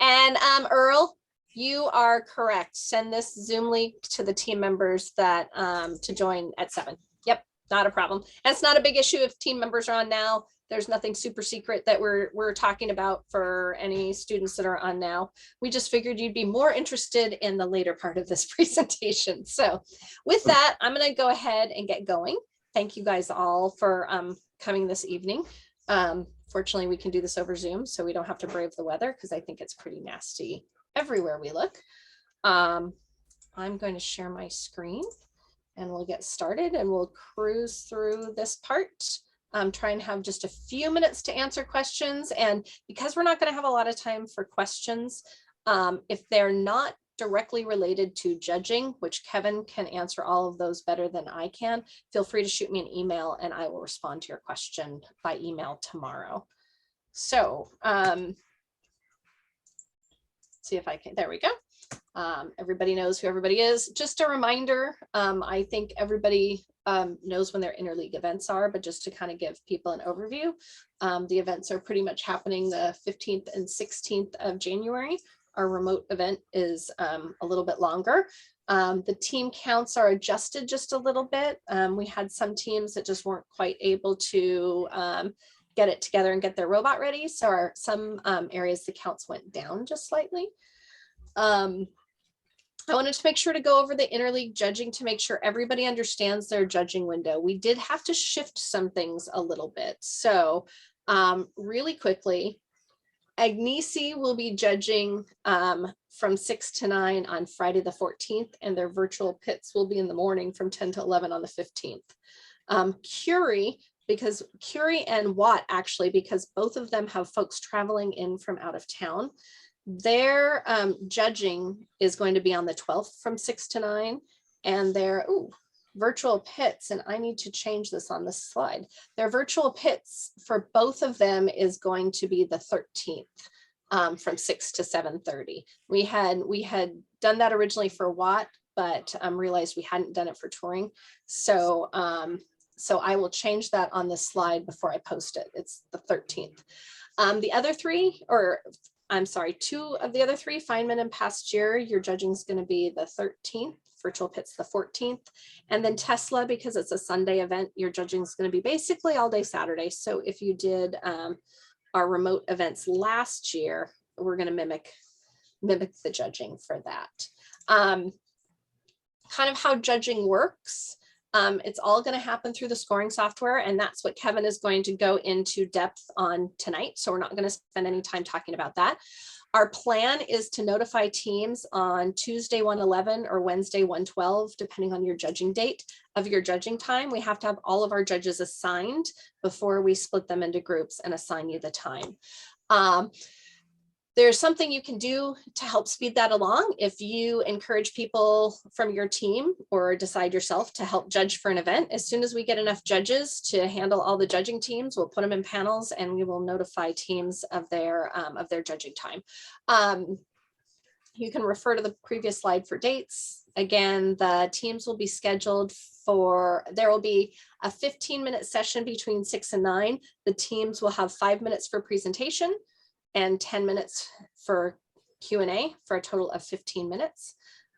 And Earl, you are correct. Send this Zoom link to the team members that to join at 7. Yep, not a problem. And it's not a big issue if team members are on now. There's nothing super secret that we're talking about for any students that are on now. We just figured you'd be more interested in the later part of this presentation. So with that, I'm going to go ahead and get going. Thank you guys all for coming this evening. Fortunately, we can do this over Zoom, so we don't have to brave the weather because I think it's pretty nasty everywhere we look. I'm going to share my screen and we'll get started and we'll cruise through this part. Try and have just a few minutes to answer questions. And because we're not going to have a lot of time for questions, if they're not directly related to judging, which Kevin can answer all of those better than I can, feel free to shoot me an email and I will respond to your question by email tomorrow. So see if I can, there we go. Everybody knows who everybody is. Just a reminder, I think everybody knows when their interleague events are, but just to kind of give people an overview, the events are pretty much happening the 15th and 16th of January. Our remote event is a little bit longer. The team counts are adjusted just a little bit. We had some teams that just weren't quite able to get it together and get their robot ready. So some areas the counts went down just slightly. I wanted to make sure to go over the interleague judging to make sure everybody understands their judging window. We did have to shift some things a little bit. So really quickly, Agnesi will be judging from 6 to 9 on Friday the 14th, and their virtual pits will be in the morning from 10 to 11 on the 15th. Curie and Watt, actually, because both of them have folks traveling in from out of town, their judging is going to be on the 12th from 6 to 9, and their virtual pits, and I need to change this on this slide. Their virtual pits for both of them is going to be the 13th from 6 to 7:30. We had done that originally for Watt, but realized we hadn't done it for touring. So I will change that on this slide before I post it. It's the 13th. The other three, or I'm sorry, 2 of the other 3, Feynman and Pasteur, your judging is going to be the 13th, virtual pits the 14th, and then Tesla, because it's a Sunday event, your judging is going to be basically all day Saturday. So if you did our remote events last year, we're going to mimic the judging for that. Kind of how judging works. It's all going to happen through the scoring software, and that's what Kevin is going to go into depth on tonight. So we're not going to spend any time talking about that. Our plan is to notify teams on Tuesday 1:11 or Wednesday 1:12, depending on your judging date of your judging time. We have to have all of our judges assigned before we split them into groups and assign you the time. There's something you can do to help speed that along. If you encourage people from your team or decide yourself to help judge for an event, as soon as we get enough judges to handle all the judging teams, we'll put them in panels and we will notify teams of their judging time. You can refer to the previous slide for dates. Again, the teams will be scheduled for, there will be a 15-minute session between 6 and 9. The teams will have 5 minutes for presentation and 10 minutes for Q&A for a total of 15 minutes.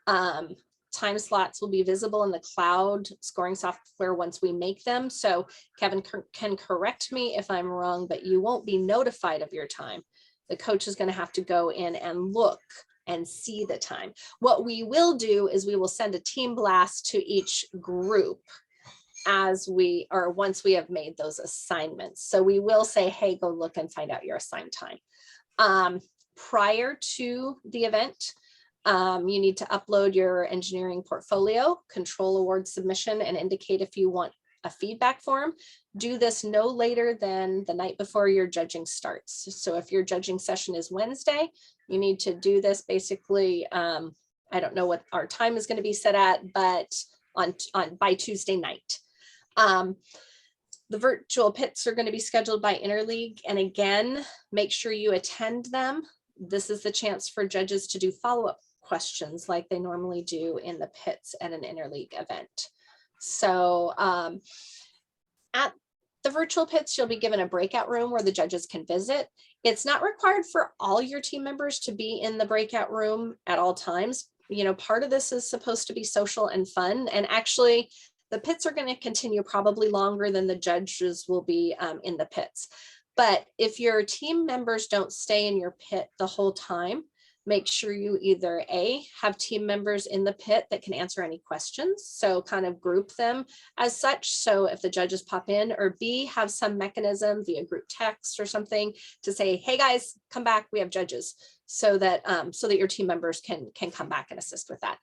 Time slots will be visible in the cloud scoring software once we make them. So Kevin can correct me if I'm wrong, but you won't be notified of your time. The coach is going to have to go in and look and see the time. What we will do is we will send a team blast to each group once we have made those assignments. So we will say, hey, go look and find out your assigned time. Prior to the event, you need to upload your engineering portfolio, control award submission, and indicate if you want a feedback form. Do this no later than the night before your judging starts. So if your judging session is Wednesday, you need to do this basically, I don't know what our time is going to be set at, but by Tuesday night. The virtual pits are going to be scheduled by interleague, and again, make sure you attend them. This is the chance for judges to do follow-up questions like they normally do in the pits at an interleague event. So at The virtual pits, you'll be given a breakout room where the judges can visit. It's not required for all your team members to be in the breakout room at all times. You know, part of this is supposed to be social and fun. And actually, the pits are going to continue probably longer than the judges will be in the pits. But if your team members don't stay in your pit the whole time, make sure you either A, have team members in the pit that can answer any questions. So kind of group them as such. So if the judges pop in, or B, have some mechanism via group text or something to say, hey guys, come back, we have judges, so that your team members can come back and assist with that.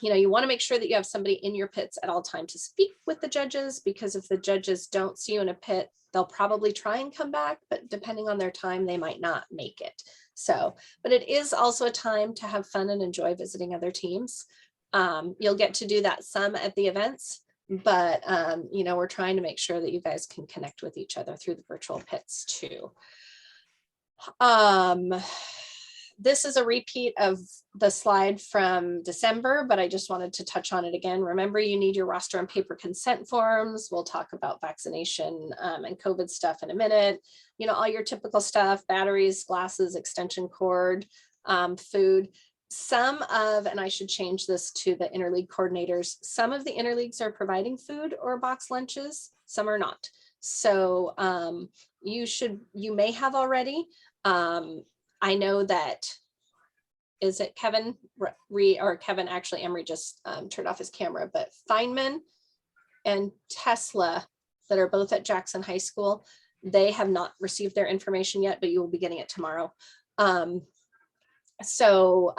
You know, you want to make sure that you have somebody in your pits at all times to speak with the judges, because if the judges don't see you in a pit, they'll probably try and come back, but depending on their time, they might not make it. So, but it is also a time to have fun and enjoy visiting other teams. You'll get to do that some at the events, but you know, we're trying to make sure that you guys can connect with each other through the virtual pits too. This is a repeat of the slide from December, but I just wanted to touch on it again. Remember, you need your roster and paper consent forms. We'll talk about vaccination and COVID stuff in a minute. You know, all your typical stuff, batteries, glasses, extension cord, food. Some of, and I should change this to the interleague coordinators, some of the interleagues are providing food or box lunches, some are not. So you may have already. I know that, is it Kevin or Kevin, actually Emery just turned off his camera, but Feynman and Tesla that are both at Jackson High School, they have not received their information yet, but you will be getting it tomorrow. So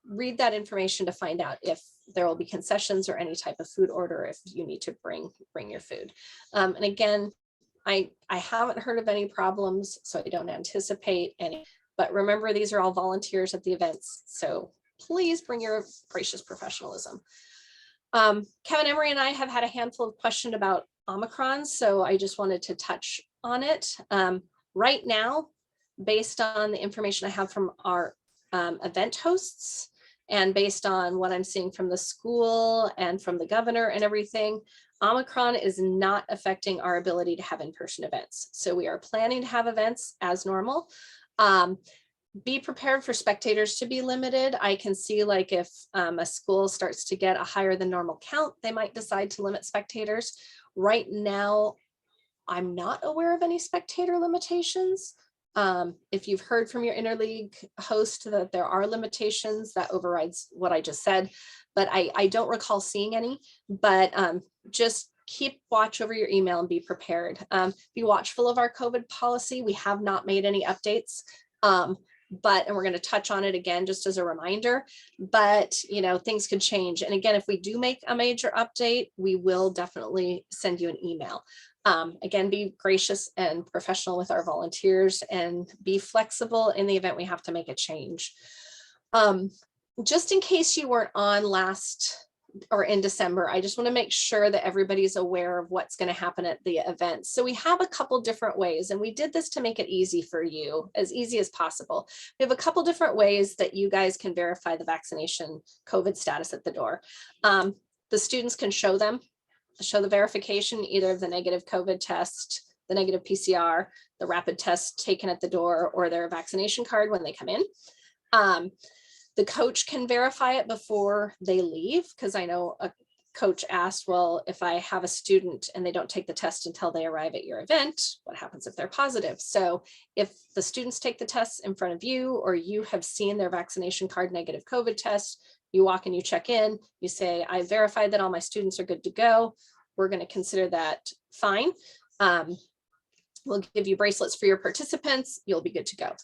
read that information to find out if there will be concessions or any type of food order if you need to bring your food. And again, I haven't heard of any problems, so I don't anticipate any, but remember, these are all volunteers at the events. So please bring your gracious professionalism. Kevin, Emery, and I have had a handful of questions about Omicron, so I just wanted to touch on it. Right now, based on the information I have from our event hosts, and based on what I'm seeing from the school and from the governor and everything, Omicron is not affecting our ability to have in-person events. So we are planning to have events as normal. Be prepared for spectators to be limited. I can see, like, if a school starts to get a higher than normal count, they might decide to limit spectators. Right now, I'm not aware of any spectator limitations. If you've heard from your interleague host that there are limitations, that overrides what I just said, but I don't recall seeing any. But just keep watch over your email and be prepared. Be watchful of our COVID policy. We have not made any updates, and we're going to touch on it again just as a reminder, but you know, things could change. And again, if we do make a major update, we will definitely send you an email. Again, be gracious and professional with our volunteers, and be flexible in the event we have to make a change. Just in case you weren't on last or in December, I just want to make sure that everybody's aware of what's going to happen at the event. So we have a couple different ways, and we did this to make it easy for you, as easy as possible. We have a couple different ways that you guys can verify the vaccination COVID status at the door. The students can show the verification, either of the negative COVID test, the negative PCR, the rapid test taken at the door, or their vaccination card when they come in. The coach can verify it before they leave, because I know a coach asked, well, if I have a student and they don't take the test until they arrive at your event, what happens if they're positive? So if the students take the tests in front of you, or you have seen their vaccination card negative COVID test, you walk and you check in, you say, I verified that all my students are good to go. We're going to consider that fine. We'll give you bracelets for your participants. You'll be good to go.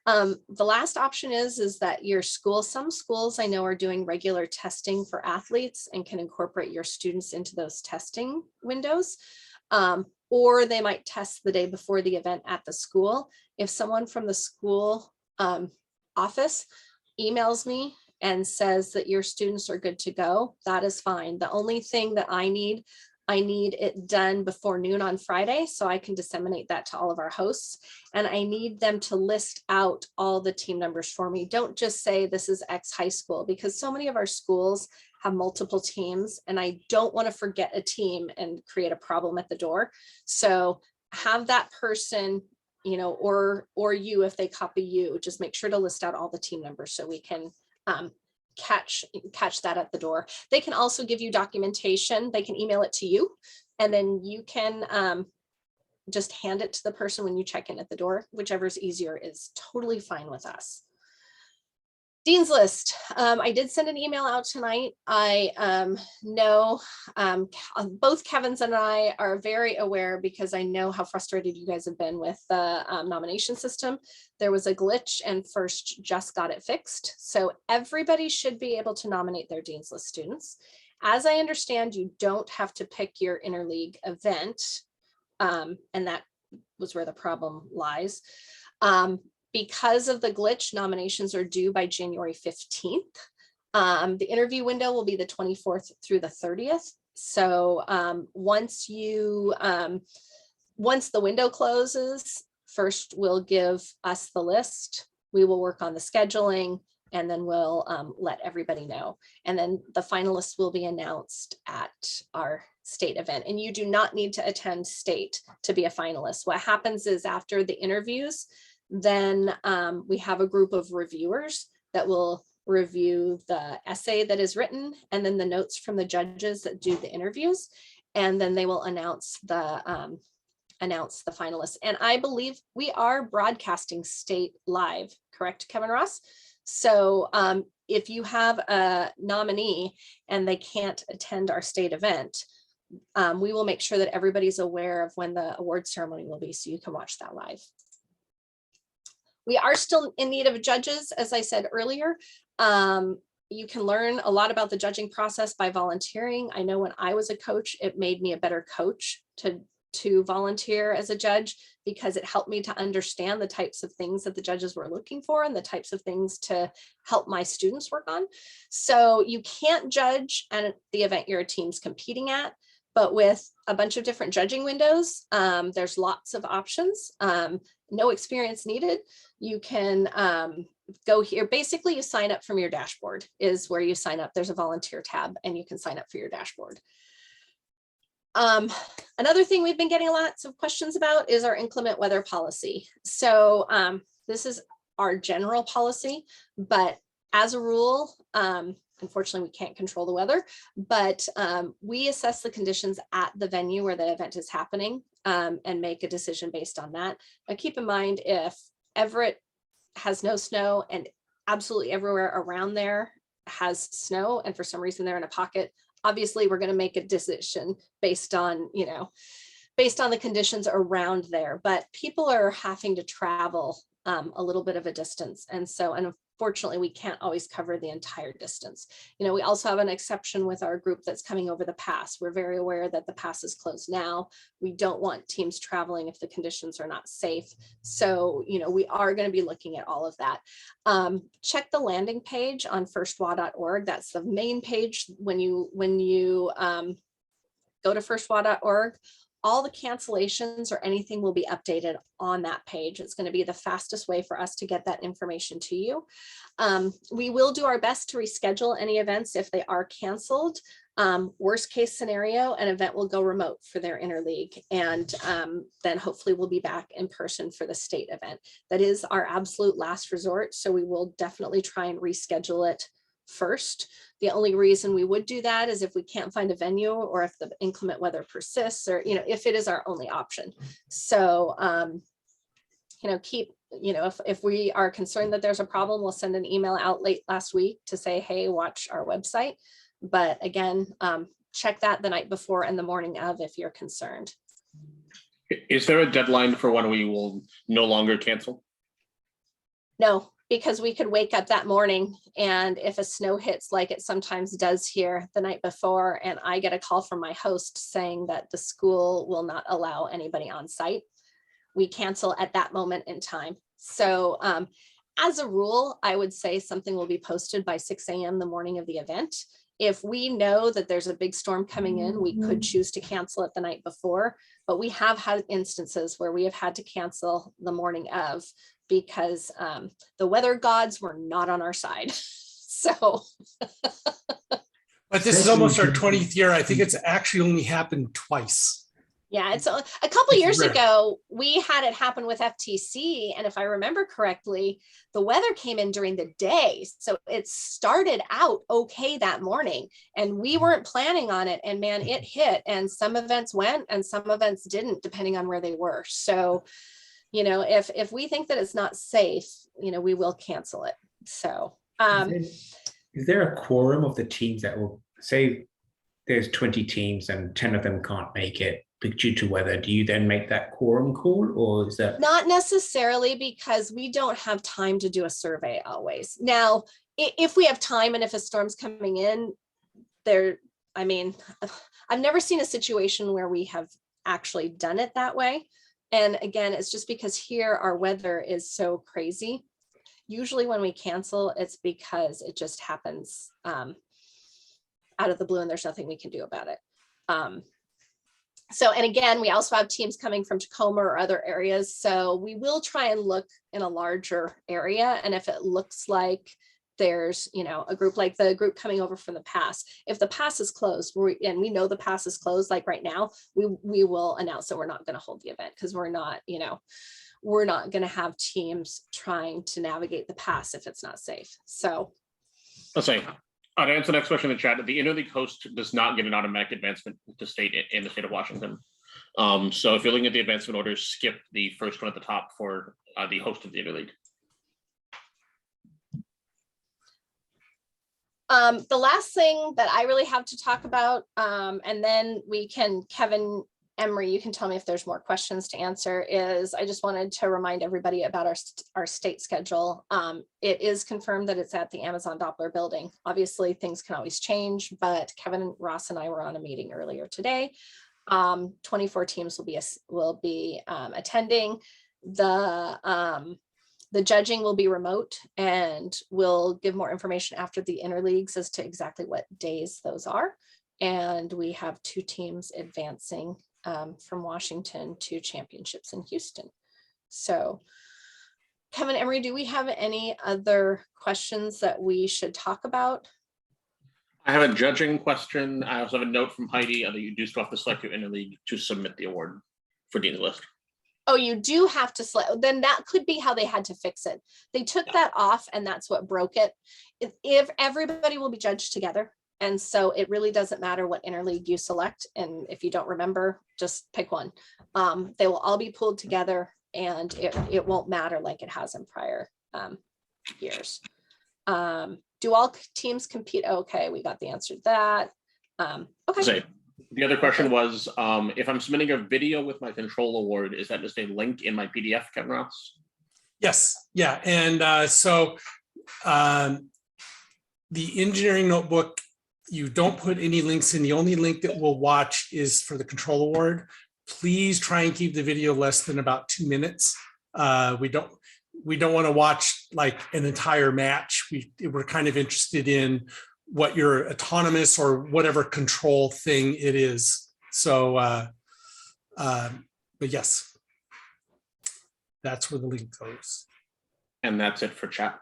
The last option is that your school, some schools I know are doing regular testing for athletes and can incorporate your students into those testing windows. Or they might test the day before the event at the school. If someone from the school office emails me and says that your students are good to go, that is fine. The only thing that I need I need it done before noon on Friday so I can disseminate that to all of our hosts. And I need them to list out all the team numbers for me. Don't just say this is X high school, because so many of our schools have multiple teams and I don't want to forget a team and create a problem at the door. So have that person, you know, or you, if they copy you, just make sure to list out all the team numbers so we can catch that at the door. They can also give you documentation. They can email it to you, and then you can just hand it to the person when you check in at the door. Whichever's easier is totally fine with us. Dean's list. I did send an email out tonight. I know both Kevin's and I are very aware, because I know how frustrated you guys have been with the nomination system. There was a glitch and First just got it fixed. So everybody should be able to nominate their Dean's List students. As I understand, you don't have to pick your interleague event. And that was where the problem lies. Because of the glitch, nominations are due by January 15th. The interview window will be the 24th through the 30th. So once the window closes, First will give us the list. We will work on the scheduling, and then we'll let everybody know. And then the finalists will be announced at our state event. And you do not need to attend state to be a finalist. What happens is after the interviews, then we have a group of reviewers that will review the essay that is written and then the notes from the judges that do the interviews. And then they will announce the finalists. And I believe we are broadcasting state live, correct, Kevin Ross? So if you have a nominee and they can't attend our state event, we will make sure that everybody's aware of when the award ceremony will be, so you can watch that live. We are still in need of judges, as I said earlier. You can learn a lot about the judging process by volunteering. I know when I was a coach, it made me a better coach to volunteer as a judge, because it helped me to understand the types of things that the judges were looking for and the types of things to help my students work on. So you can't judge at the event your team's competing at, but with a bunch of different judging windows, there's lots of options. No experience needed. You can go here. Basically, you sign up from your dashboard is where you sign up. There's a volunteer tab and you can sign up for your dashboard. Another thing we've been getting lots of questions about is our inclement weather policy. So this is our general policy, but as a rule, unfortunately, we can't control the weather, but we assess the conditions at the venue where the event is happening and make a decision based on that. Now, keep in mind, if Everett has no snow and absolutely everywhere around there has snow, and for some reason they're in a pocket, obviously we're going to make a decision based on, based on the conditions around there. But people are having to travel a little bit of a distance. And so, unfortunately, we can't always cover the entire distance. We also have an exception with our group that's coming over the pass. We're very aware that the pass is closed now. We don't want teams traveling if the conditions are not safe. So, we are going to be looking at all of that. Check the landing page on firstwa.org. That's the main page when you go to firstwa.org. All the cancellations or anything will be updated on that page. It's going to be the fastest way for us to get that information to you. We will do our best to reschedule any events if they are canceled. Worst case scenario, an event will go remote for their interleague, and then hopefully we'll be back in person for the state event. That is our absolute last resort, so we will definitely try and reschedule it first. The only reason we would do that is if we can't find a venue, or if the inclement weather persists, or if it is our only option. So if we are concerned that there's a problem, we'll send an email out late last week to say, hey, watch our website. But again, check that the night before and the morning of if you're concerned. Is there a deadline for when we will no longer cancel? No, because we could wake up that morning, and if a snow hits like it sometimes does here the night before, and I get a call from my host saying that the school will not allow anybody on site, we cancel at that moment in time. So as a rule, I would say something will be posted by 6 a.m. the morning of the event. if we know that there's a big storm coming in, we could choose to cancel it the night before, but we have had instances where we have had to cancel the morning of because the weather gods were not on our side. So. But this is almost our 20th year. I think it's actually only happened twice. Yeah, it's a couple years ago, we had it happen with FTC. And if I remember correctly, the weather came in during the day. So it started out okay that morning and we weren't planning on it. And man, it hit, and some events went and some events didn't, depending on where they were. So, you know, if we think that it's not safe, you know, we will cancel it. So is there a quorum of the teams that will say there's 20 teams and 10 of them can't make it due to weather? Do you then make that quorum call, or is that not necessarily, because we don't have time to do a survey always? Now, if we have time and if a storm's coming in there, I mean, I've never seen a situation where we have actually done it that way. And again, it's just because here our weather is so crazy. Usually when we cancel, it's because it just happens out of the blue and there's nothing we can do about it. So, and again, we also have teams coming from Tacoma or other areas. So we will try and look in a larger area. And if it looks like there's, you know, a group like the group coming over from the pass, if the pass is closed and we know the pass is closed, like right now, we will announce that we're not going to hold the event because we're not, you know, we're not going to have teams trying to navigate the pass if it's not safe. So I'll say, to answer the next question in the chat, the interleague host does not get an automatic advancement to state in the state of Washington. So if you're looking at the advancement orders, skip the first one at the top for the host of the interleague. The last thing that I really have to talk about, and then we can, Kevin, Emery, you can tell me if there's more questions to answer, is I just wanted to remind everybody about our state schedule. It is confirmed that it's at the Amazon Doppler building. Obviously things can always change, but Kevin, Ross and I were on a meeting earlier today. 24 teams will be attending. The judging will be remote, and we'll give more information after the interleagues as to exactly what days those are. And we have 2 teams advancing from Washington to championships in Houston. So Kevin, Emery, do we have any other questions that we should talk about? I have a judging question. I also have a note from Heidi that you do still have to select your interleague to submit the award for Dean's List. Oh, you do have to select. Then that could be how they had to fix it. They took that off and that's what broke it. If everybody will be judged together. And so it really doesn't matter what interleague you select. And if you don't remember, just pick one. They will all be pulled together and it won't matter like it has in prior years. Do all teams compete? Okay, we got the answer to that. Okay. So the other question was, if I'm submitting a video with my control award, is that just a link in my PDF, Kevin Ross? Yes, yeah. And so the engineering notebook, you don't put any links in. The only link that we'll watch is for the control award. Please try and keep the video less than about 2 minutes. We don't want to watch like an entire match. We're kind of interested in what your autonomous or whatever control thing it is. So, but yes, that's where the link goes. And that's it for chat.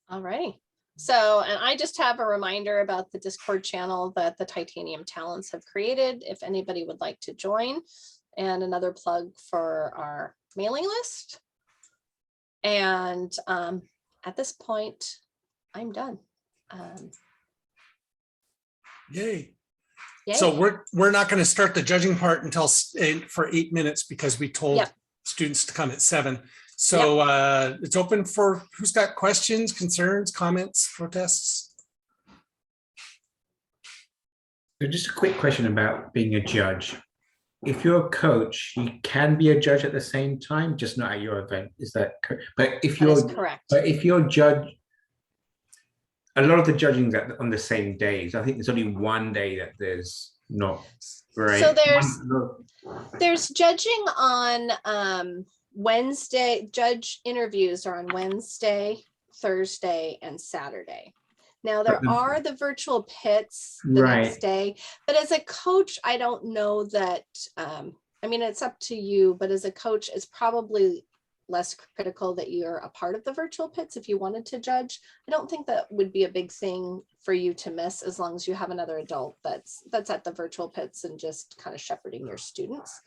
All right. So, and I just have a reminder about the Discord channel that the Titanium Talents have created, if anybody would like to join, and another plug for our mailing list. And at this point, I'm done. Yay. Yay. So we're not going to start the judging part until for 8 minutes because we told students to come at 7. So it's open for who's got questions, concerns, comments, protests. So just a quick question about being a judge. If you're a coach, you can be a judge at the same time, just not at your event. Is that correct? But if you're correct. But if you're judge, a lot of the judging's on the same days. I think there's only one day that there's not. Right. So there's judging on Wednesday. Judge interviews are on Wednesday, Thursday, and Saturday. Now, there are the virtual pits the next day, but as a coach, I don't know that, I mean, it's up to you, but as a coach, it's probably less critical that you're a part of the virtual pits if you wanted to judge. I don't think that would be a big thing for you to miss, as long as you have another adult that's at the virtual pits and just kind of shepherding your students.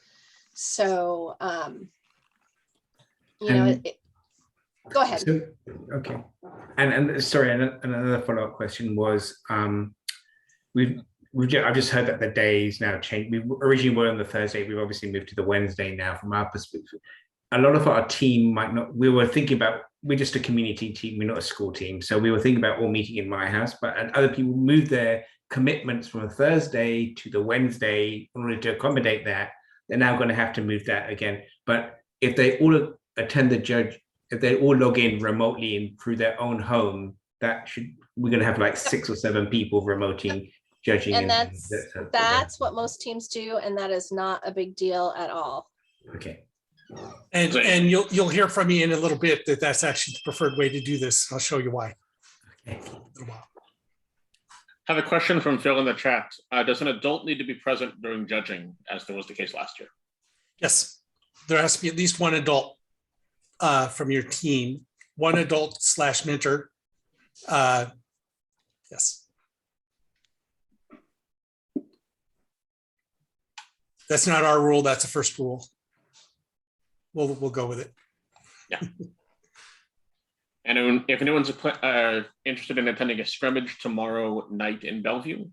So, you know, go ahead. So, okay. And sorry, another follow-up question was, I've just heard that the days now changed. We originally were on the Thursday. We've obviously moved to the Wednesday now. From our perspective, a lot of our team might not. We were thinking about, we're just a community team. We're not a school team, so we were thinking about all meeting in my house. But other people moved their commitments from a Thursday to the Wednesday in order to accommodate that. They're now going to have to move that again. But if they all attend the judge, if they all log in remotely and through their own home, we're going to have like 6 or 7 people remoting judging. And that's what most teams do, and that is not a big deal at all. Okay. And you'll hear from me in a little bit that that's actually the preferred way to do this. I'll show you why. Okay. I have a question from Phil in the chat. Does an adult need to be present during judging, as there was the case last year? Yes, there has to be at least one adult from your team, one adult / mentor. Yes. That's not our rule. That's a first rule. We'll go with it. Yeah. And if anyone's interested in attending a scrimmage tomorrow night in Bellevue,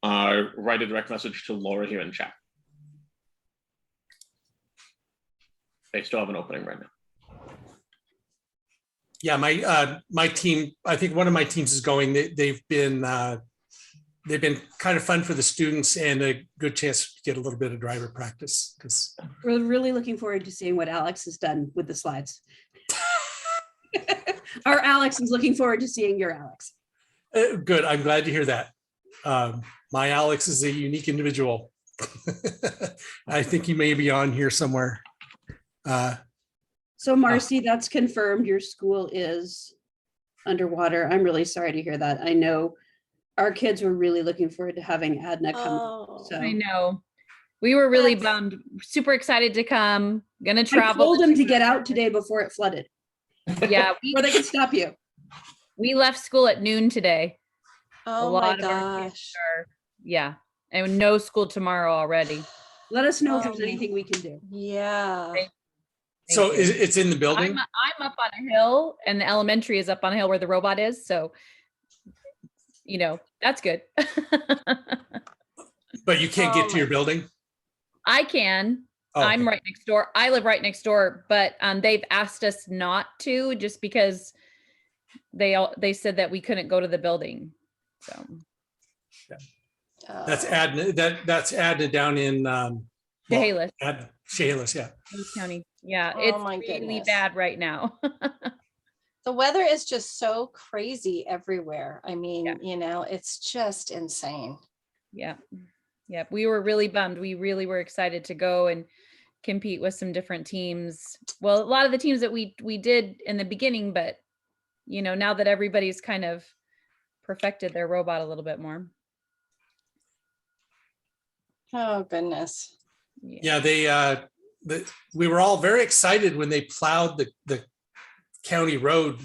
write a direct message to Laura here in chat. They still have an opening right now. Yeah, my team. I think one of my teams is going. They've been kind of fun for the students and a good chance to get a little bit of driver practice. Because we're really looking forward to seeing what Alex has done with the slides. Our Alex is looking forward to seeing your Alex. Good. I'm glad to hear that. My Alex is a unique individual. I think he may be on here somewhere. So Marcy, that's confirmed. Your school is underwater. I'm really sorry to hear that. I know our kids were really looking forward to having Adna come. So I know. We were really bummed. Super excited to come. Gonna travel. I told them to get out today before it flooded. Yeah, before they could stop you. We left school at noon today. Oh my gosh. Yeah, and no school tomorrow already. Let us know if there's anything we can do. Yeah. So it's in the building? I'm up on a hill, and the elementary is up on a hill where the robot is. So, you know, that's good. But you can't get to your building? I can. Oh, okay. I'm right next door. I live right next door, but they've asked us not to, just because they said that we couldn't go to the building. So that's Adna. That's Adna down in Chehalis. Chehalis, yeah. County. Yeah, Oh it's my really goodness. bad right now. The weather is just so crazy everywhere. I mean, Yeah. you know, it's just insane. Yeah. Yeah. We were really bummed. We really were excited to go and compete with some different teams. Well, a lot of the teams that we did in the beginning, but you know, now that everybody's kind of perfected their robot a little bit more. Oh goodness. Yeah, we were all very excited when they plowed the county road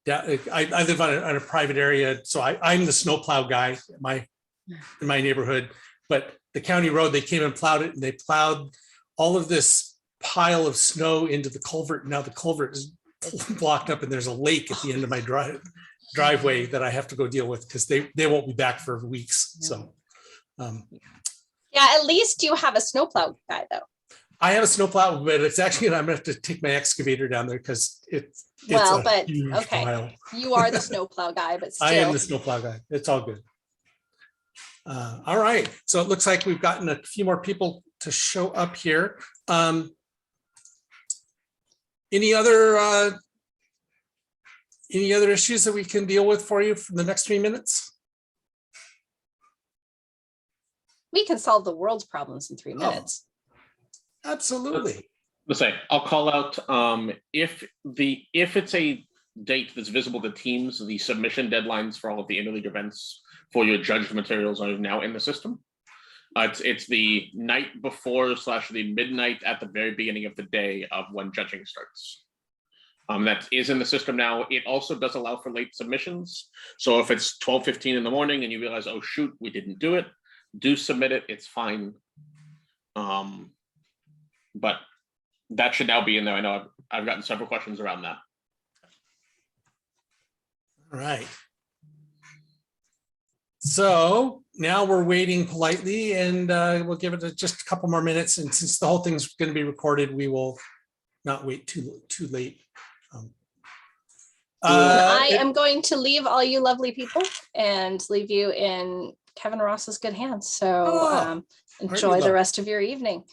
down. I live on a private area, so I'm the snowplow guy in my neighborhood. But the county road, they came and plowed it, and they plowed all of this pile of snow into the culvert. Now the culvert is blocked up, and there's a lake at the end of my driveway that I have to go deal with because they won't be back for weeks. So. Yeah, at least you have a snowplow guy though. I have a snowplow, but it's actually, I'm gonna have to take my excavator down there because it's Well, a but huge okay, pile. you are the snowplow guy, but still. I am the snowplow guy. It's all good. All right, so it looks like we've gotten a few more people to show up here. Any other issues that we can deal with for you for the next 3 minutes? We can solve the world's problems in 3 minutes. Absolutely. Let's say I'll call out if it's a date that's visible to teams, the submission deadlines for all of the interleague events for your judged materials are now in the system. It's the night before / the midnight at the very beginning of the day of when judging starts. That is in the system now. It also does allow for late submissions. So if it's 12:15 in the morning and you realize, oh shoot, we didn't do it, do submit it, it's fine. But that should now be in there. I know I've gotten several questions around that. All right. So now we're waiting politely, and we'll give it just a couple more minutes. And since the whole thing's going to be recorded, we will not wait too late. I am going to leave all you lovely people and leave you in Kevin Ross's good hands. So enjoy the rest of your evening.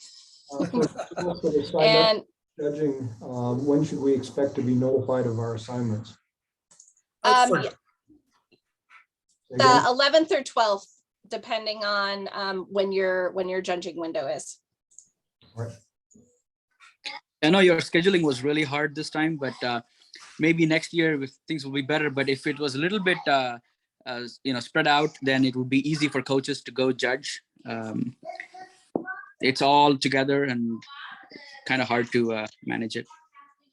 And judging, when should we expect to be notified of our assignments? the 11th or 12th, depending on when your judging window is. Right. I know your scheduling was really hard this time, but maybe next year things will be better. But if it was a little bit, spread out, then it would be easy for coaches to go judge. It's all together and kind of hard to manage it.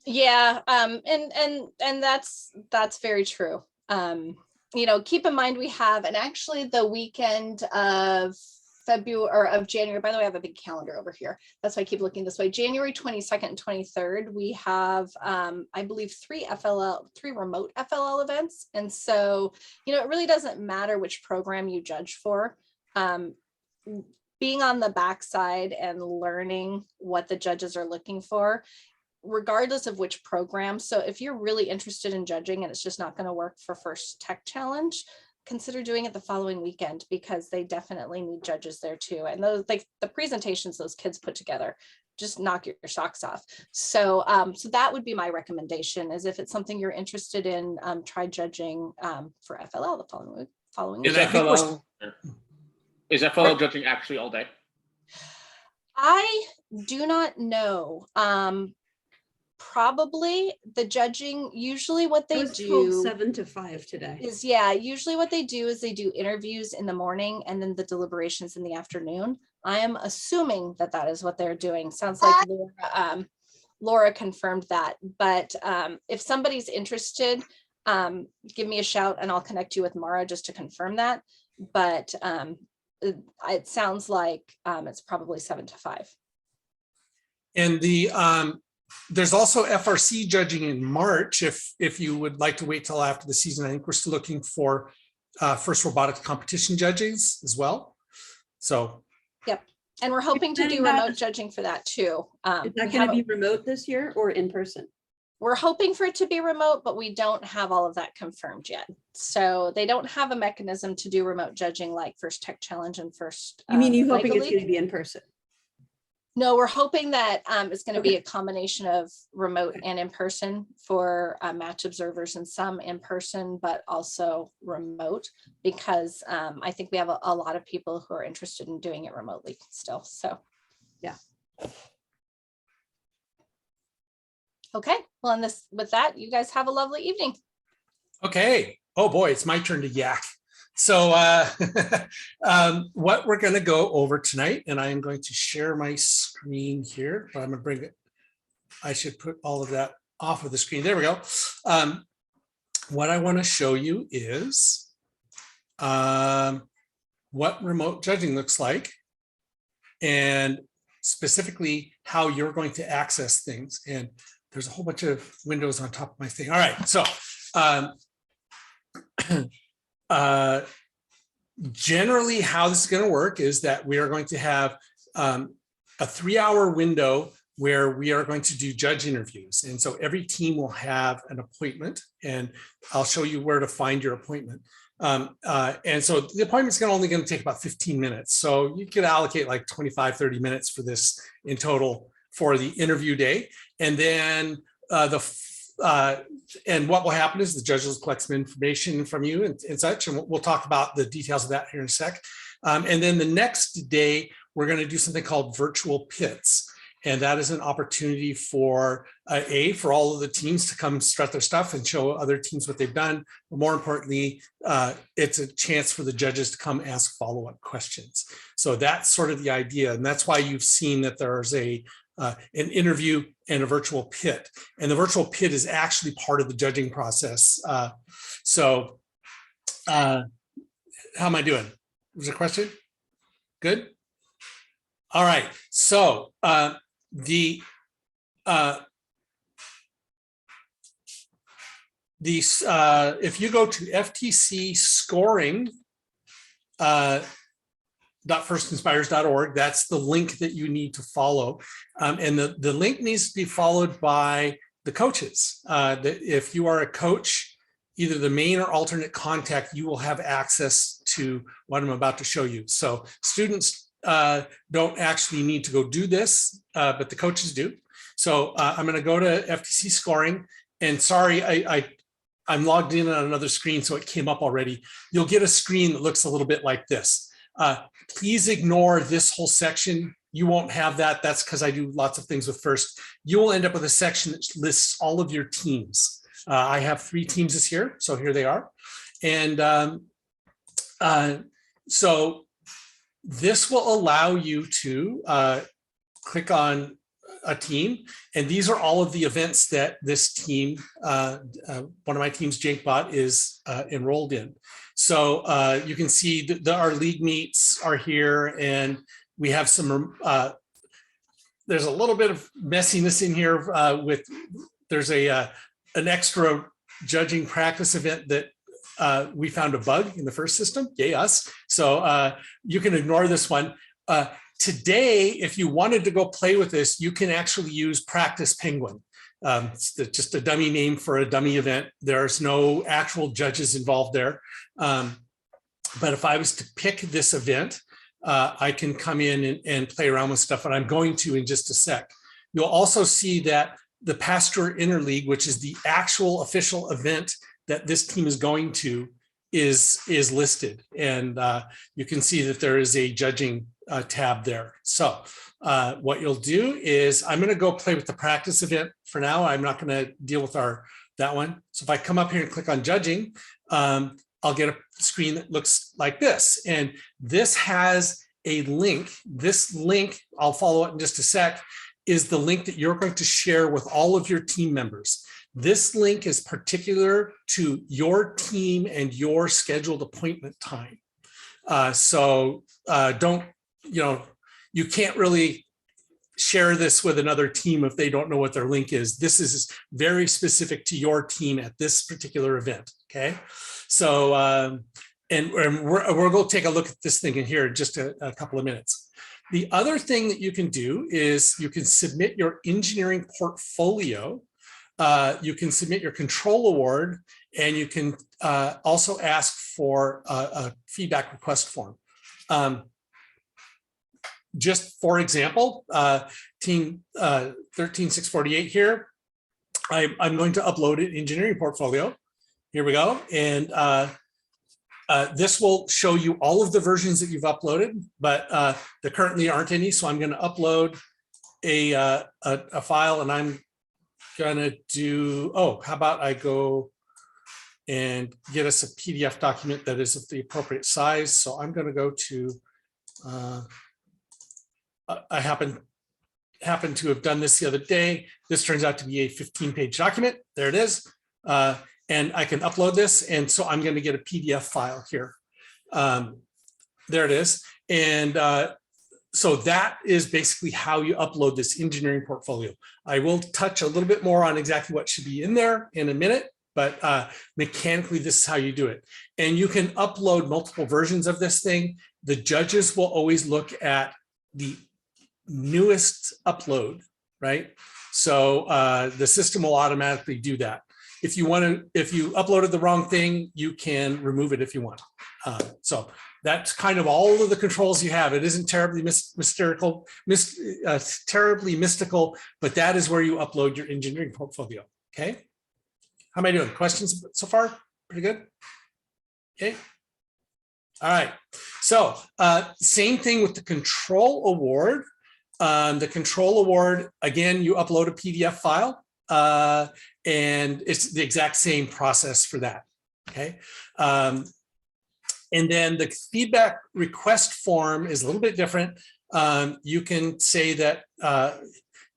Yeah, and that's very true. Keep in mind we have, and actually the weekend of February or of January, by the way, I have a big calendar over here. That's why I keep looking this way. January 22nd and 23rd, we have, I believe, three remote FLL events. And so, it really doesn't matter which program you judge for. Being on the backside and learning what the judges are looking for, regardless of which program. So if you're really interested in judging and it's just not going to work for First Tech Challenge, consider doing it the following weekend, because they definitely need judges there too. And those, like the presentations those kids put together, just knock your socks off. So so that would be my recommendation, is if it's something you're interested in, try judging for FLL the following week. Is FLL judging actually all day? I do not know. Probably the judging, usually what they do 7 to 5 today is, usually what they do is they do interviews in the morning and then the deliberations in the afternoon. I am assuming that is what they're doing. Sounds like Laura confirmed that, but if somebody's interested, give me a shout and I'll connect you with Mara just to confirm that. But it sounds like it's probably 7 to 5. And there's also FRC judging in March. If you would like to wait till after the season, I think we're still looking for first robotics competition judges as well. So, yep. And we're hoping to do remote judging for that too. Is that going to be remote this year or in person? We're hoping for it to be remote, but we don't have all of that confirmed yet. So they don't have a mechanism to do remote judging like First Tech Challenge and First. You mean you're hoping it's going to be in person? No, we're hoping that it's going to be a combination of remote and in person for match observers, and some in person, but also remote, because I think we have a lot of people who are interested in doing it remotely still. So, yeah. Okay, well, with that, you guys have a lovely evening. okay. Oh boy, it's my turn to yak. So what we're going to go over tonight, and I am going to share my screen here, but I'm going to bring it. I should put all of that off of the screen. There we go. What I want to show you is what remote judging looks like, and specifically how you're going to access things. And there's a whole bunch of windows on top of my thing. All right, so generally how this is going to work is that we are going to have a 3-hour window where we are going to do judge interviews. And so every team will have an appointment, and I'll show you where to find your appointment. And so the appointment's only going to take about 15 minutes. So you could allocate like 25-30 minutes for this in total for the interview day. And then and what will happen is the judges will collect some information from you and such, and we'll talk about the details of that here in a sec. And then the next day, we're going to do something called virtual pits. And that is an opportunity for for all of the teams to come strut their stuff and show other teams what they've done. But more importantly, it's a chance for the judges to come ask follow-up questions. So that's sort of the idea. And that's why you've seen that there's an interview and a virtual pit. And the virtual pit is actually part of the judging process. How am I doing? Was there a question? Good. All right. So if you go to FTC Scoring .firstinspires.org, that's the link that you need to follow. And the link needs to be followed by the coaches. If you are a coach, either the main or alternate contact, you will have access to what I'm about to show you. So students don't actually need to go do this, but the coaches do. So I'm going to go to FTC Scoring, and sorry, I'm logged in on another screen, so it came up already. You'll get a screen that looks a little bit like this. Please ignore this whole section. You won't have that. That's because I do lots of things with First. You will end up with a section that lists all of your teams. I have 3 teams this year, so here they are. And so this will allow you to click on a team, and these are all of the events that this team, one of my teams, JakeBot, is enrolled in. So you can see that our league meets are here, and we have some, there's a little bit of messiness in here there's an extra judging practice event that we found a bug in the First system. Yay us. So you can ignore this one. Today, if you wanted to go play with this, you can actually use Practice Penguin. It's just a dummy name for a dummy event. There's no actual judges involved there. But if I was to pick this event, I can come in and play around with stuff, and I'm going to in just a sec. You'll also see that the Pasture Interleague, which is the actual official event that this team is going to, is listed. And you can see that there is a judging tab there. So what you'll do is I'm going to go play with the practice event for now. I'm not going to deal with that one. So if I come up here and click on judging, I'll get a screen that looks like this. And this has a link. This link, I'll follow it in just a sec, is the link that you're going to share with all of your team members. This link is particular to your team and your scheduled appointment time. Don't, you can't really share this with another team if they don't know what their link is. This is very specific to your team at this particular event, okay? So, and we're going to take a look at this thing in here in just a couple of minutes. The other thing that you can do is you can submit your engineering portfolio. You can submit your control award, and you can also ask for a feedback request form. Just for example, team 13648 here, I'm going to upload an engineering portfolio. Here we go. And this will show you all of the versions that you've uploaded, but there currently aren't any. So I'm going to upload a file, and I'm going to do, how about I go and get us a PDF document that is of the appropriate size. So I'm going to go to, I happen to have done this the other day. This turns out to be a 15-page document. There it is. And I can upload this. And so I'm going to get a PDF file here. There it is. And so that is basically how you upload this engineering portfolio. I will touch a little bit more on exactly what should be in there in a minute, but mechanically, this is how you do it. And you can upload multiple versions of this thing. The judges will always look at the newest upload, right? So the system will automatically do that. If you uploaded the wrong thing, you can remove it if you want. So that's kind of all of the controls you have. It isn't terribly terribly mystical, but that is where you upload your engineering portfolio. Okay. How am I doing? Questions so far? Pretty good. Okay. All right. So same thing with the control award. The control award, again, you upload a PDF file, and it's the exact same process for that. Okay. And then the feedback request form is a little bit different. You can say that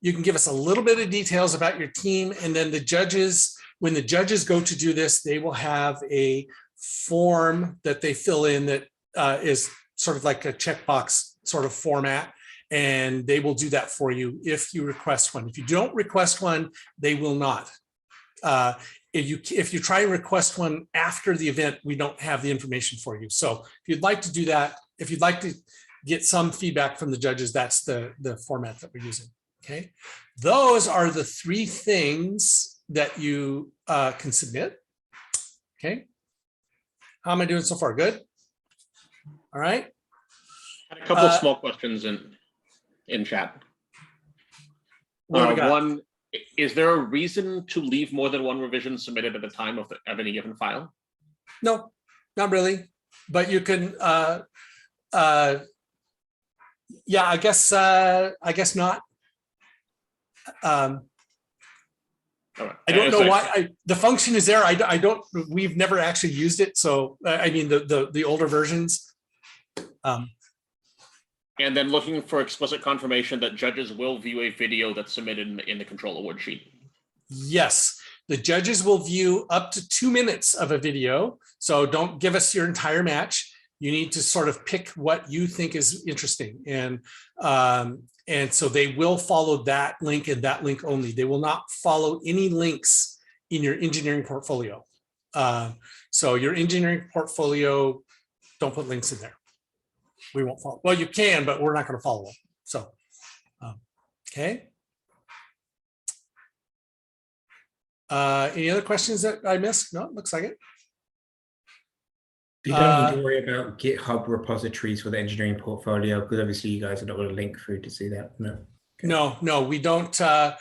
you can give us a little bit of details about your team, and then the judges, when the judges go to do this, they will have a form that they fill in that is sort of like a checkbox sort of format, and they will do that for you if you request one. If you don't request one, they will not. If you try and request one after the event, we don't have the information for you. So if you'd like to do that, if you'd like to get some feedback from the judges, that's the format that we're using. Okay, those are the 3 things that you can submit. Okay, how am I doing so far? Good. All right. Had a couple of small questions in chat. One, is there a reason to leave more than one revision submitted at the time of any given file? No, not really. But you can. Yeah, I guess not. All right. I don't know why the function is there. I don't. We've never actually used it. So I mean the older versions. And then looking for explicit confirmation that judges will view a video that's submitted in the control award sheet. Yes, the judges will view up to 2 minutes of a video. So don't give us your entire match. You need to sort of pick what you think is interesting. And so they will follow that link and that link only. They will not follow any links in your engineering portfolio. So your engineering portfolio, don't put links in there. We won't follow. Well, you can, but we're not going to follow them. So, okay. Any other questions that I missed? No, it looks like it. You don't need to worry about GitHub repositories for the engineering portfolio, because obviously you guys are not going to link through to see that. No. Okay. No, we don't. So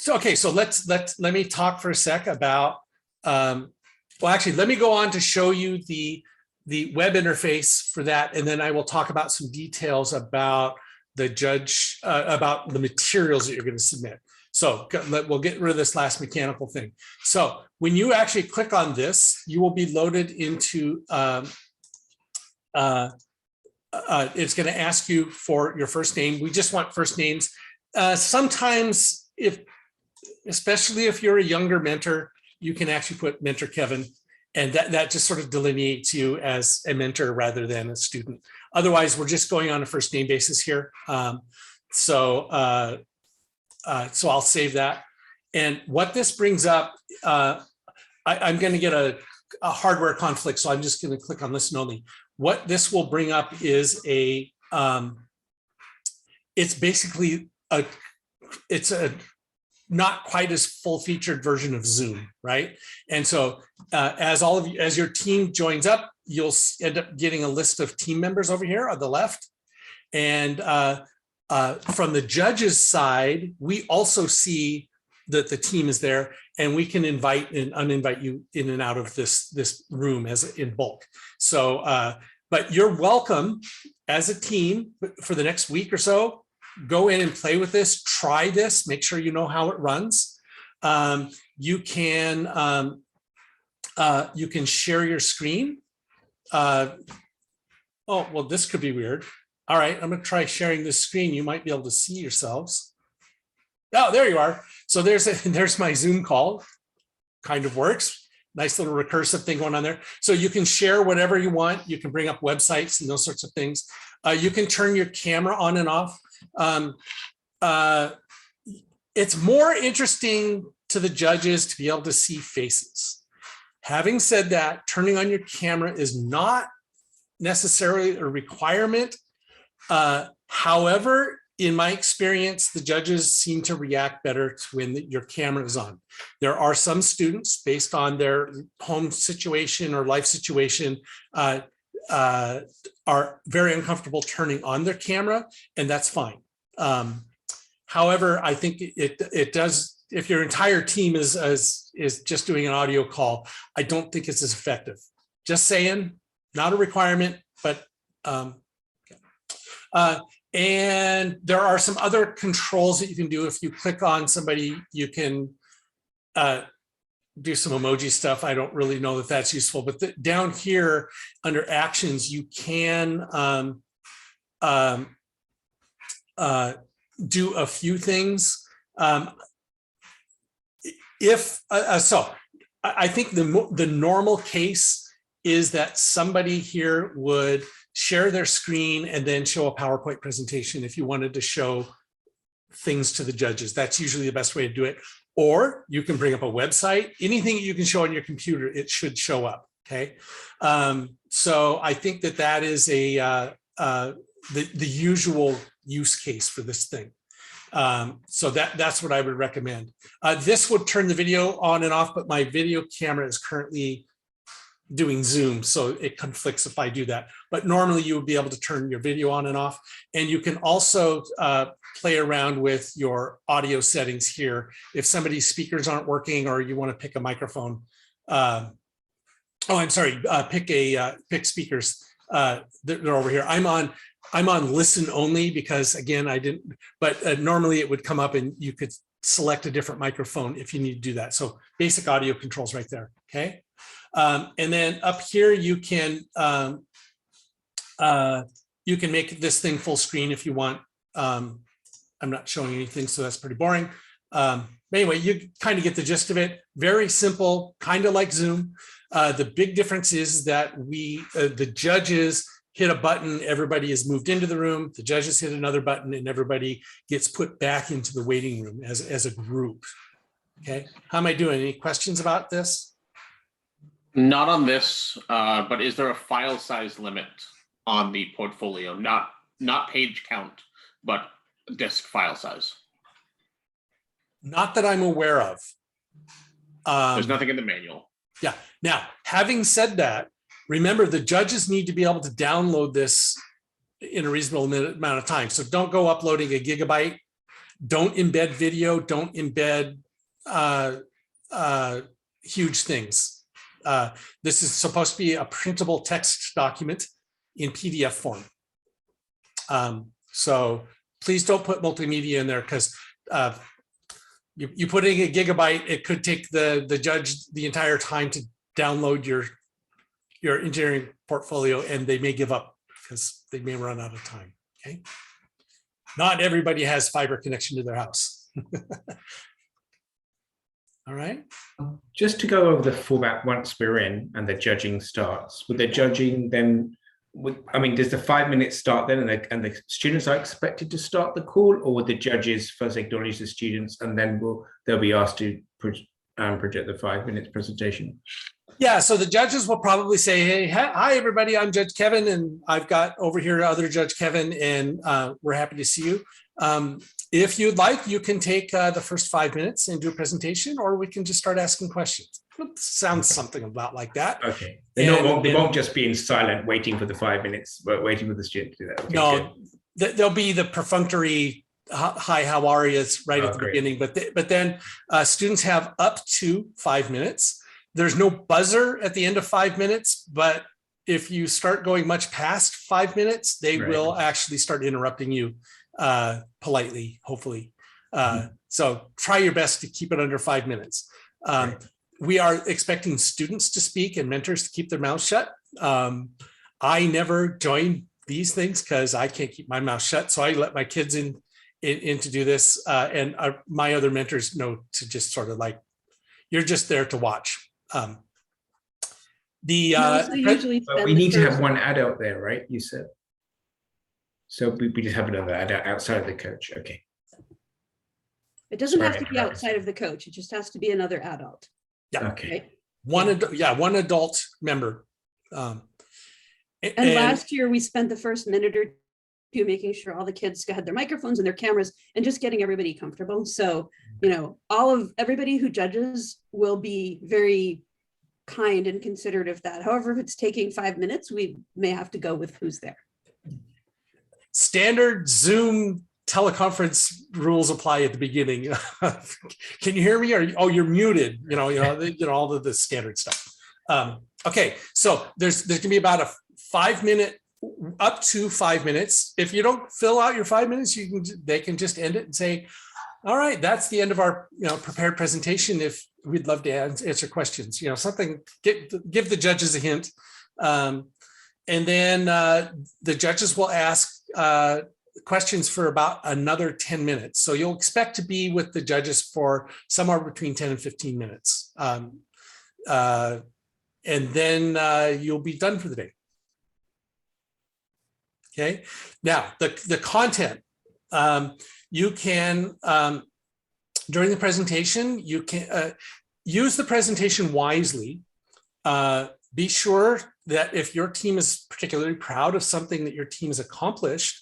okay, so let me talk for a sec about. Well, actually, let me go on to show you the web interface for that, and then I will talk about some details about the judge, about the materials that you're going to submit. So we'll get rid of this last mechanical thing. So when you actually click on this, you will be loaded into, it's going to ask you for your first name. We just want first names. Sometimes, especially if you're a younger mentor, you can actually put mentor Kevin, and that just sort of delineates you as a mentor rather than a student. Otherwise, we're just going on a first name basis here. So I'll save that. And what this brings up, I'm going to get a hardware conflict, so I'm just going to click on listen only. What this will bring up is it's basically it's a not quite as full-featured version of Zoom, right? And so as your team joins up, you'll end up getting a list of team members over here on the left. And from the judges side, we also see that the team is there, and we can invite and uninvite you in and out of this room as in bulk. So, but you're welcome as a team for the next week or so. Go in and play with this, try this, make sure you know how it runs. You can share your screen. Oh, well, this could be weird. All right, I'm gonna try sharing this screen. You might be able to see yourselves. Oh, there you are. So there's my Zoom call. Kind of works. Nice little recursive thing going on there. So you can share whatever you want. You can bring up websites and those sorts of things. You can turn your camera on and off. It's more interesting to the judges to be able to see faces. Having said that, turning on your camera is not necessarily a requirement. However, in my experience, the judges seem to react better to when your camera is on. There are some students, based on their home situation or life situation, are very uncomfortable turning on their camera, and that's fine. However, I think it does, if your entire team is just doing an audio call, I don't think it's as effective. Just saying, not a requirement, but And there are some other controls that you can do. If you click on somebody, you can do some emoji stuff. I don't really know that that's useful, but down here under actions, you can do a few things. I think the normal case is that somebody here would share their screen and then show a PowerPoint presentation if you wanted to show things to the judges. That's usually the best way to do it. Or you can bring up a website. Anything you can show on your computer, it should show up. Okay. So I think that is the usual use case for this thing. So that's what I would recommend. This would turn the video on and off, but my video camera is currently doing Zoom, so it conflicts if I do that. But normally you would be able to turn your video on and off. And you can also play around with your audio settings here. If somebody's speakers aren't working or you want to pick a microphone, pick speakers. They're over here. I'm on listen only because again, I didn't, but normally it would come up and you could select a different microphone if you need to do that. So basic audio controls right there, okay? And then up here, you can make this thing full screen if you want. I'm not showing anything, so that's pretty boring. But anyway, you kind of get the gist of it. Very simple, kind of like Zoom. The big difference is that the judges hit a button, everybody is moved into the room, the judges hit another button, and everybody gets put back into the waiting room as a group. Okay, how am I doing? Any questions about this? Not on this, but is there a file size limit on the portfolio? Not page count, but disk file size. Not that I'm aware of. There's nothing in the manual. Yeah. Now, having said that, remember the judges need to be able to download this in a reasonable amount of time. So don't go uploading a gigabyte. Don't embed video. Don't embed huge things. This is supposed to be a printable text document in PDF form. So please don't put multimedia in there because you put in a gigabyte, it could take the judge the entire time to download your engineering portfolio, and they may give up because they may run out of time. Okay. Not everybody has fiber connection to their house. All right. Just to go over the format once we're in and the judging starts, with the judging then, does the 5 minutes start then and the students are expected to start the call, or would the judges first acknowledge the students and then they'll be asked to project the 5 minutes presentation? Yeah, so the judges will probably say, hey, hi, everybody, I'm Judge Kevin, and I've got over here other Judge Kevin, and we're happy to see you. If you'd like, you can take the first 5 minutes and do a presentation, or we can just start asking questions. Sounds something about like that. Okay. They won't just be in silent waiting for the 5 minutes, but waiting for the student to do that. Okay, no, there'll be the perfunctory, hi, how are you, right at the beginning, but then students have up to 5 minutes. There's no buzzer at the end of 5 minutes, but if you start going much past 5 minutes, they will actually start interrupting you politely, hopefully. So try your best to keep it under 5 minutes. We are expecting students to speak and mentors to keep their mouths shut. I never join these things because I can't keep my mouth shut. So I let my kids in to do this. And my other mentors know to just sort of like, you're just there to watch. We need to have one adult there, right? You said. So we just have another adult outside of the coach. Okay. It doesn't have to be outside of the coach. It just has to be another adult. Yeah. Okay. Right? One adult member. And last year we spent the first minute or two making sure all the kids had their microphones and their cameras and just getting everybody comfortable. So, everybody who judges will be very kind and considerate of that. However, if it's taking 5 minutes, we may have to go with who's there. Standard Zoom teleconference rules apply at the beginning. Can you hear me? You're muted. All of the standard stuff. Okay, so there's going to be about a 5 minute up to 5 minutes. If you don't fill out your 5 minutes, they can just end it and say, all right, that's the end of our prepared presentation. If we'd love to answer questions, something, give the judges a hint. And then the judges will ask questions for about another 10 minutes. So you'll expect to be with the judges for somewhere between 10 and 15 minutes. And then you'll be done for the day. Okay, now the content, you can, during the presentation, you can use the presentation wisely. Be sure that if your team is particularly proud of something that your team has accomplished,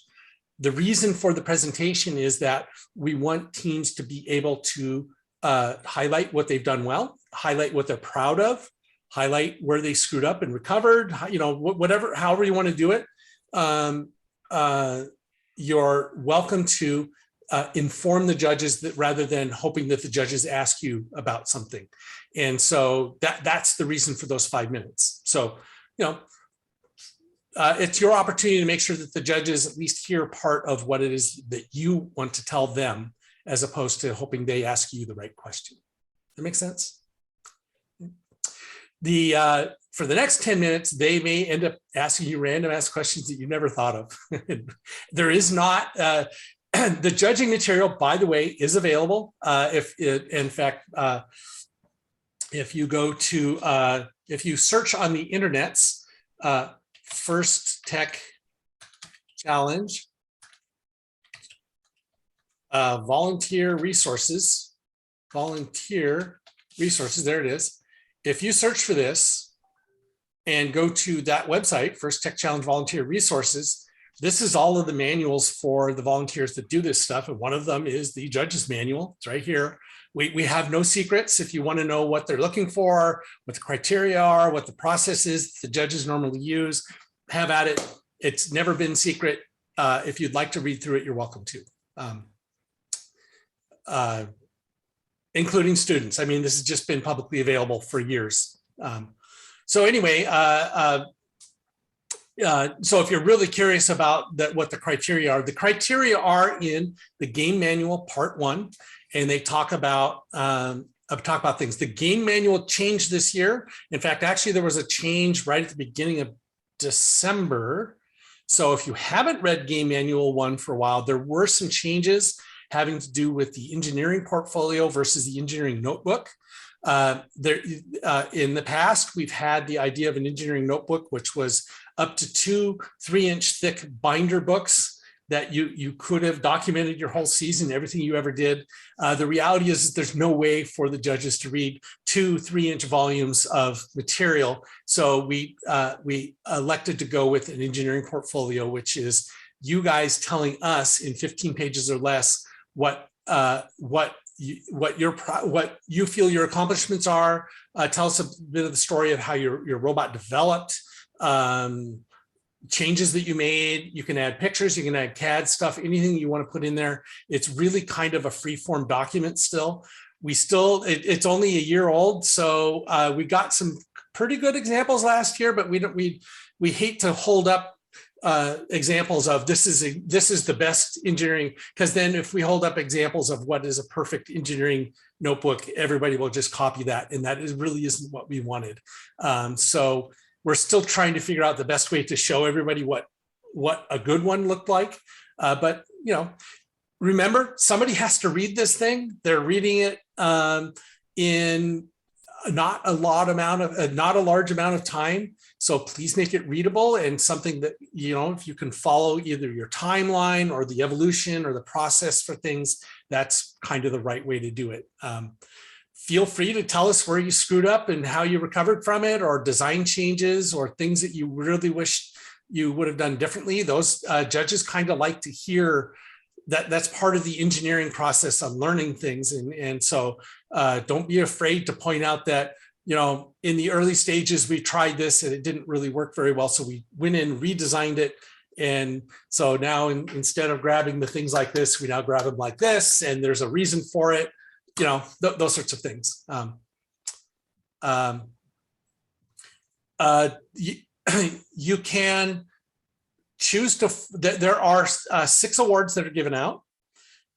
the reason for the presentation is that we want teams to be able to highlight what they've done well, highlight what they're proud of, highlight where they screwed up and recovered, whatever, however you want to do it. You're welcome to inform the judges that rather than hoping that the judges ask you about something. And so that's the reason for those 5 minutes. So, it's your opportunity to make sure that the judges at least hear part of what it is that you want to tell them, as opposed to hoping they ask you the right question. That makes sense? For the next 10 minutes, they may end up asking you random ass questions that you never thought of. There is not, the judging material, by the way, is available. In fact, if you go to, if you search on the internets, First Tech Challenge, volunteer resources, there it is. If you search for this and go to that website, First Tech Challenge Volunteer Resources, this is all of the manuals for the volunteers that do this stuff. And one of them is the judge's manual. It's right here. We have no secrets. If you want to know what they're looking for, what the criteria are, what the process is the judges normally use, have at it. It's never been secret. If you'd like to read through it, you're welcome to. Including students. I mean, this has just been publicly available for years. So anyway, so if you're really curious about what the criteria are in the game manual part 1, and they talk about things. The game manual changed this year. In fact, actually, there was a change right at the beginning of December. So if you haven't read game manual 1 for a while, there were some changes having to do with the engineering portfolio versus the engineering notebook. In the past, we've had the idea of an engineering notebook, which was up to 2 3-inch thick binder books that you could have documented your whole season, everything you ever did. The reality is that there's no way for the judges to read 2 3-inch volumes of material. So we elected to go with an engineering portfolio, which is you guys telling us in 15 pages or less what you feel your accomplishments are. Tell us a bit of the story of how your robot developed, changes that you made. You can add pictures, you can add CAD stuff, anything you want to put in there. It's really kind of a free form document still. It's only a year old, so we got some pretty good examples last year, but we hate to hold up examples of this is the best engineering, because then if we hold up examples of what is a perfect engineering notebook, everybody will just copy that, and that really isn't what we wanted. So we're still trying to figure out the best way to show everybody what a good one looked like. But remember, somebody has to read this thing. They're reading it in not a large amount of time. So please make it readable and something that, if you can follow either your timeline or the evolution or the process for things, that's kind of the right way to do it. Feel free to tell us where you screwed up and how you recovered from it, or design changes or things that you really wish you would have done differently. Those judges kind of like to hear that. That's part of the engineering process of learning things. And so don't be afraid to point out that, in the early stages, we tried this and it didn't really work very well. So we went in, redesigned it. And so now instead of grabbing the things like this, we now grab them like this, and there's a reason for it. Those sorts of things. You can choose to, there are 6 awards that are given out.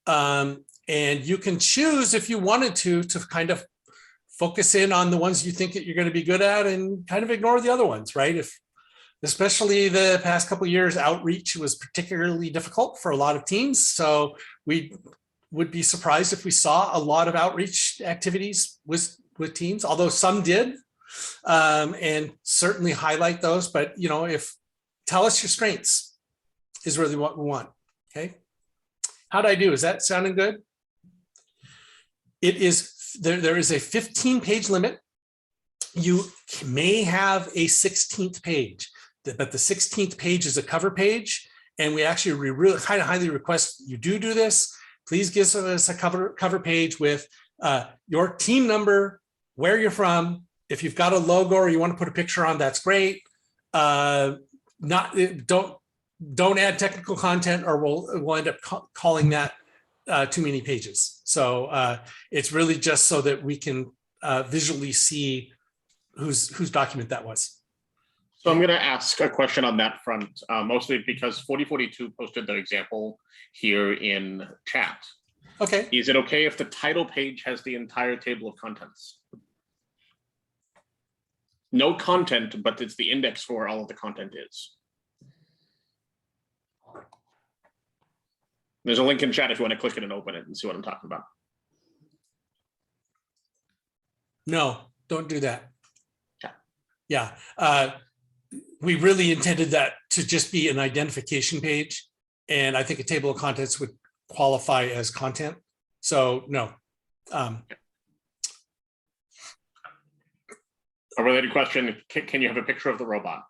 And you can choose if you wanted to kind of focus in on the ones you think that you're going to be good at and kind of ignore the other ones, right? If, especially the past couple of years, outreach was particularly difficult for a lot of teams. So we would be surprised if we saw a lot of outreach activities with teams, although some did, and certainly highlight those. But, you know, tell us your strengths is really what we want. Okay. How'd I do? Is that sounding good? It is, there is a 15-page limit. You may have a 16th page, but the 16th page is a cover page. And we really kind of highly request you do this. Please give us a cover page with your team number, where you're from. If you've got a logo or you want to put a picture on, that's great. Don't add technical content, or we'll end up calling that too many pages. So it's really just so that we can visually see whose document that was. So I'm going to ask a question on that front, mostly because 4042 posted the example here in chat. Okay. Is it okay if the title page has the entire table of contents? No content, but it's the index for where all of the content is. There's a link in chat if you want to click it and open it and see what I'm talking about. No, don't do that. Yeah. Yeah. We really intended that to just be an identification page. And I think a table of contents would qualify as content. So no. A related question, can you have a picture of the robot?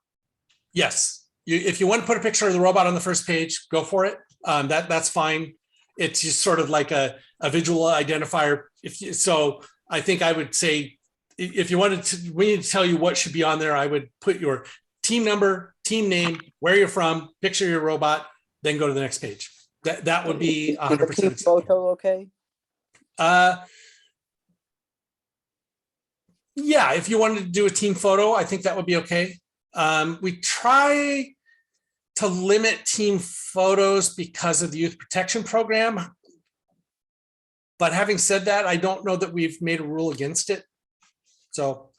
Yes. If you want to put a picture of the robot on the first page, go for it. That's fine. It's just sort of like a visual identifier. So I think I would say, if you wanted to, we need to tell you what should be on there, I would put your team number, team name, where you're from, picture your robot, then go to the next page. That would be 100%. Photo, okay? Yeah, if you wanted to do a team photo, I think that would be okay. We try to limit team photos because of the youth protection program. But having said that, I don't know that we've made a rule against it. So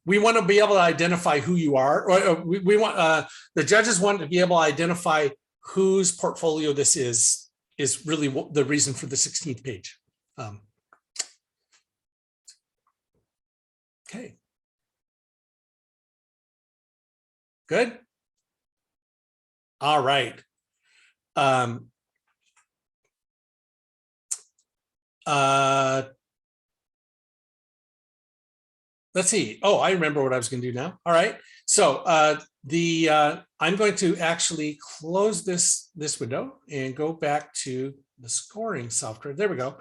we want to be able to identify who you are, or we want the judges want to be able to identify whose portfolio this is really the reason for the 16th page. Okay. Good. All right. Let's see. Oh, I remember what I was going to do now. All right. So I'm going to actually close this window and go back to the scoring software. There we go.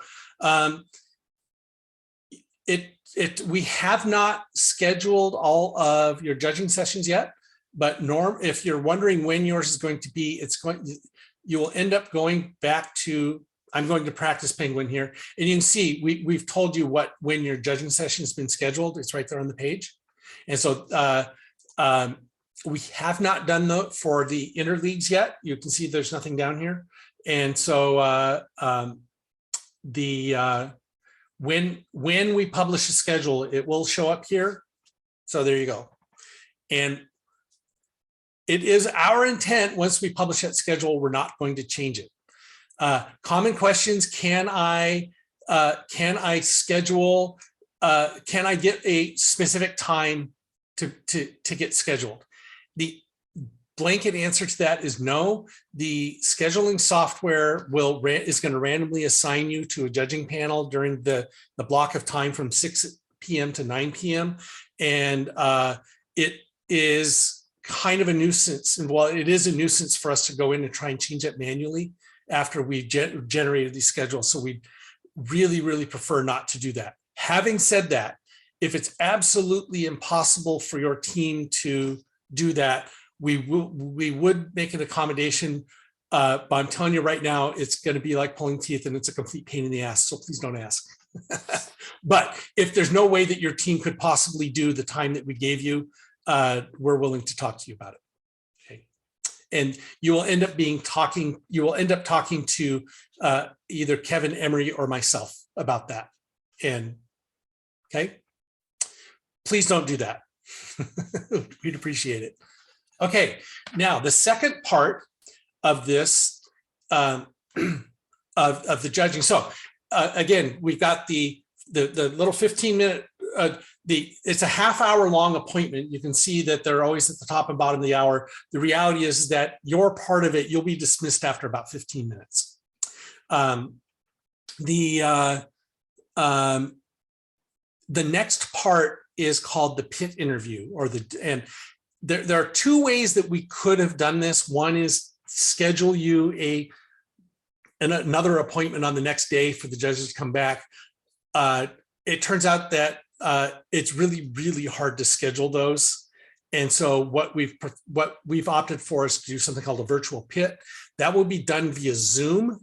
We have not scheduled all of your judging sessions yet, but if you're wondering when yours is going to be, you will end up going back to, I'm going to Practice Penguin here, and you can see we've told you when your judging session has been scheduled. It's right there on the page. And so we have not done that for the interleagues yet. You can see there's nothing down here. And so when we publish a schedule, it will show up here. So there you go. And it is our intent, once we publish that schedule, we're not going to change it. Common questions: can I schedule? Can I get a specific time to get scheduled? The blanket answer to that is no. The scheduling software is going to randomly assign you to a judging panel during the block of time from 6 p.m. to 9 p.m. And it is kind of a nuisance. And while it is a nuisance for us to go in and try and change it manually after we've generated these schedules. So we really, really prefer not to do that. Having said that, if it's absolutely impossible for your team to do that, we would make an accommodation, but I'm telling you right now, it's going to be like pulling teeth and it's a complete pain in the ass. So please don't ask. But if there's no way that your team could possibly do the time that we gave you, we're willing to talk to you about it. Okay. and you will end up talking to either Kevin Emery or myself about that. And okay, please don't do that. We'd appreciate it. Okay, now the second part of this of the judging. So again, we've got the little 15-minute. It's a half-hour long appointment. You can see that they're always at the top and bottom of the hour. The reality is that your part of it, you'll be dismissed after about 15 minutes. The next part is called the pit interview, and there are two ways that we could have done this. One is schedule you another appointment on the next day for the judges to come back. It turns out that it's really, really hard to schedule those. And so what we've opted for is to do something called a virtual pit. That will be done via Zoom.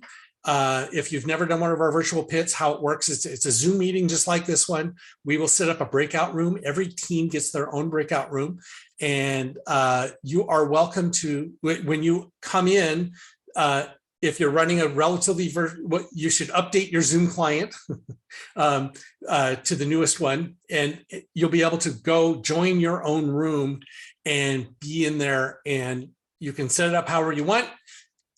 If you've never done one of our virtual pits, how it works is it's a Zoom meeting just like this one. We will set up a breakout room. Every team gets their own breakout room. And you are welcome to, when you come in, if you're running a relatively, you should update your Zoom client to the newest one, and you'll be able to go join your own room and be in there, and you can set it up however you want.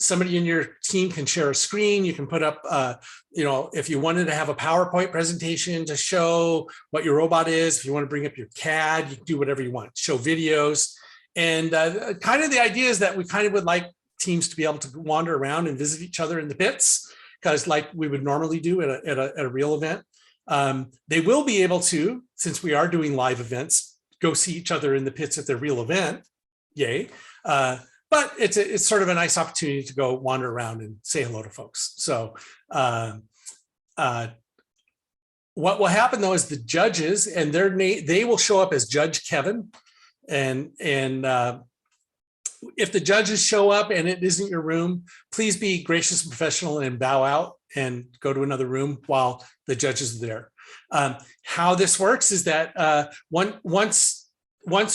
Somebody in your team can share a screen. You can put up, if you wanted to have a PowerPoint presentation to show what your robot is, if you want to bring up your CAD, you can do whatever you want, show videos. And kind of the idea is that we kind of would like teams to be able to wander around and visit each other in the pits, because like we would normally do at a real event. They will be able to, since we are doing live events, go see each other in the pits at their real event. Yay. But it's sort of a nice opportunity to go wander around and say hello to folks. So what will happen though is the judges, and they will show up as Judge Kevin, and if the judges show up and it isn't your room, please be gracious and professional and bow out and go to another room while the judges are there. How this works is that once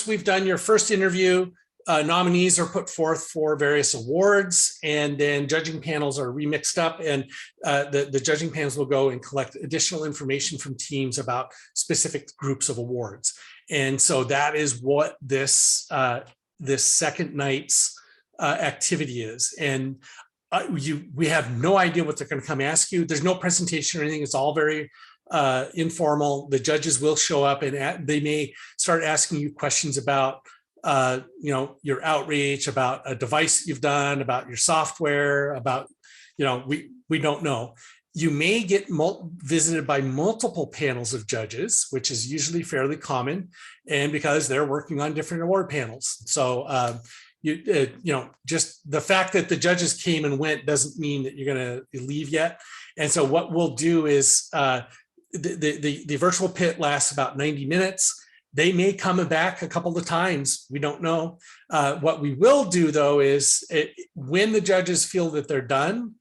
we've done your first interview, nominees are put forth for various awards, and then judging panels are remixed up, and the judging panels will go and collect additional information from teams about specific groups of awards. And so that is what this second night's activity is. And we have no idea what they're going to come ask you. There's no presentation or anything. It's all very informal. The judges will show up, and they may start asking you questions about your outreach, about a device that you've done, about your software, about, we don't know. You may get visited by multiple panels of judges, which is usually fairly common, and because they're working on different award panels. So, just the fact that the judges came and went doesn't mean that you're going to leave yet. And so what we'll do is the virtual pit lasts about 90 minutes. They may come back a couple of times. We don't know. What we will do, though, is when the judges feel that they're done,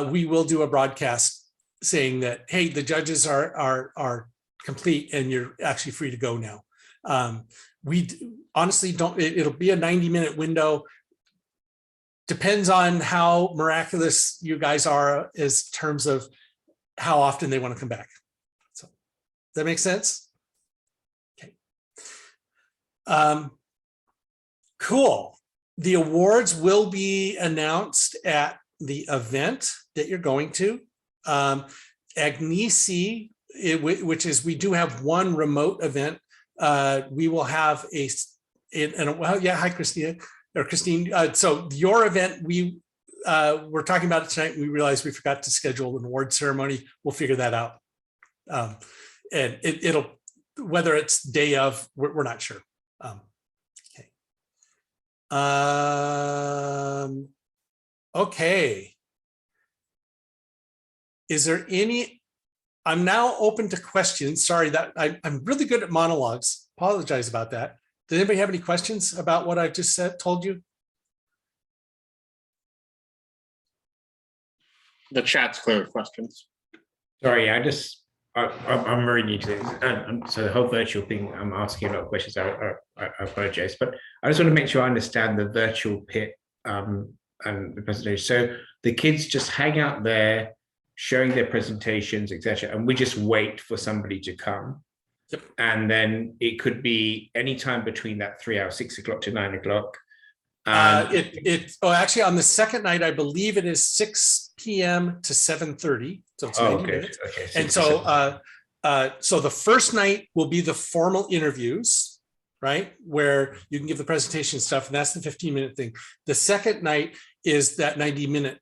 we will do a broadcast saying that, hey, the judges are complete and you're actually free to go now. We honestly don't, it'll be a 90-minute window. Depends on how miraculous you guys are as terms of how often they want to come back. So, does that make sense? Okay. Cool. The awards will be announced at the event that you're going to. Agnesi, which is, we do have one remote event. We will have hi Christina or Christine. So your event, we're talking about it tonight. We realized we forgot to schedule an award ceremony. We'll figure that out. And it'll, whether it's day of, we're not sure. Okay. Okay. Is there any, I'm now open to questions. Sorry that I'm really good at monologues. Apologize about that. Did anybody have any questions about what I just told you? The chat's clear with questions. Sorry, I'm very new to this. So the whole virtual thing, I'm asking a lot of questions. I apologize, but I just want to make sure I understand the virtual pit and the presentation. So the kids just hang out there, showing their presentations, etc., and we just wait for somebody to come. Yep. And then it could be any time between that 3 hours, 6 o'clock to 9 o'clock. Actually, on the second night, I believe it is 6 p.m. to 7:30. So it's 90 minutes. Okay. And so the first night will be the formal interviews, right? Where you can give the presentation stuff, and that's the 15-minute thing. The second night is that 90-minute